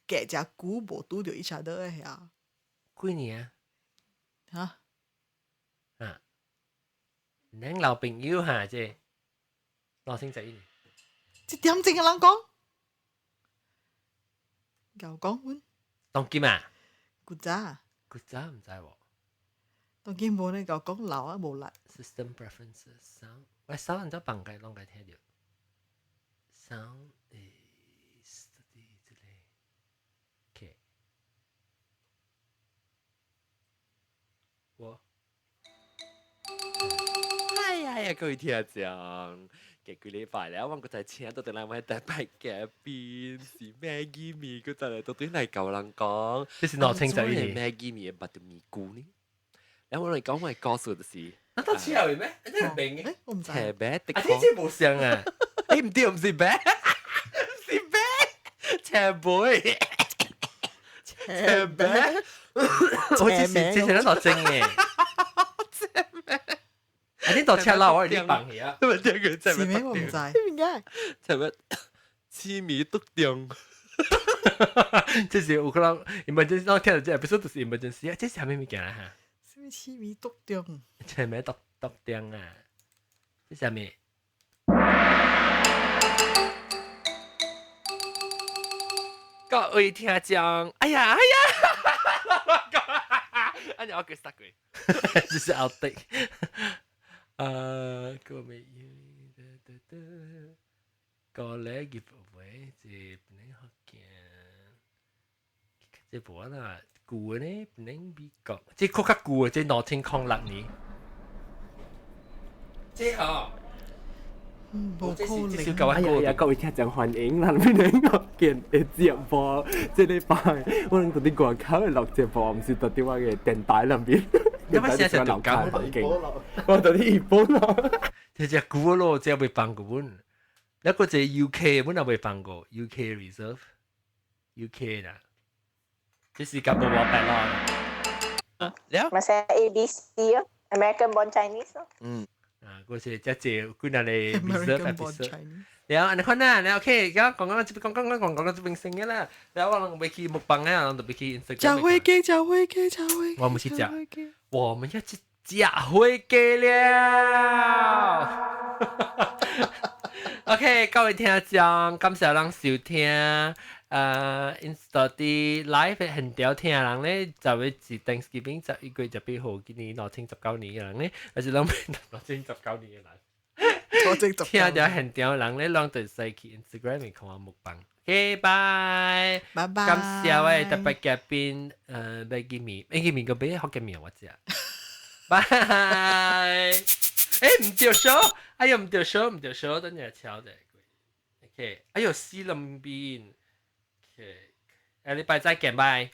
嘅只久無拄到 each other 嘅呀？幾年啊？嚇！恁老朋友嚇，即老星仔呢？即點正嘅人講？又講阮？當今啊？古早唔知喎。當今無咧，又講老啊無力。System preferences sound， 喂 sound 都幫佢攏佢聽到。sound。哎呀，各位聽眾，幾個禮拜了，我個在請到嚟我特別嘉賓是 Maggie Mee，佢就嚟到對嚟教人講，這是攞清楚嘅 Maggie Mee 嘅白豆米菇呢。然後我哋講我告訴的是，那都似係咩？你唔明嘅？我唔知。斜白的，呢隻冇像啊！誒唔對，唔是白，是白，斜背，斜白，好似是之前嗰度正嘅。呢度赤佬我哋啲bằng嘢，因為聽佢真係我唔知，點解？就係痴迷篤定，即係有可能 emergency，我聽到即係不是都是 emergency 啊？這是係咩物件啊？什麼痴迷篤定？係咩篤定啊？這是咩？各位聽眾，哎呀，哎呀，我叫 stuck 佢，這是 outtake。個咩個咧 giveaway 即本嚟學嘅，即本啦，舊咧本嚟美國，即較較舊嘅，即2006年，即嚇。哎呀，各位聽眾歡迎啦！你哋學見嘅節目，即禮拜我哋到啲廣告嘅錄節目，唔是到啲我嘅電台裏邊。因為現在流感環境，我到啲日本咯，即係古咯，即係未放過本。一個就 UK，本又未放過 UK Reserve，UK 啦，即是夾到我白咯。Masa ABC 咯 ，American Born Chinese 咯。嗰時即係佢那裡 Reserve episode。แล้วอันนั้นนะแล้วโอเคก็講這邊先嘅啦，แล้ว我ไปขี่木棒咧，我ไปขี่ Instagram。炸飛機，我唔去食。我們要去食飛機了。OK， 各位聽眾，感謝人收聽。Insta 啲 live 很屌聽人咧，就會是 Thanksgiving 11月18號，今年2019年嘅人咧，還是諗2019年嘅人。聽到很屌人咧，讓對使去 Instagram 嚟看我目棒。OK，拜拜。感謝我哋特別嘉賓Maggie Mee 個俾學嘅名我知啊。拜。誒唔掉手，哎呀唔掉手，等陣敲嘅。OK，哎呦西林邊。OK，下禮拜再見，拜。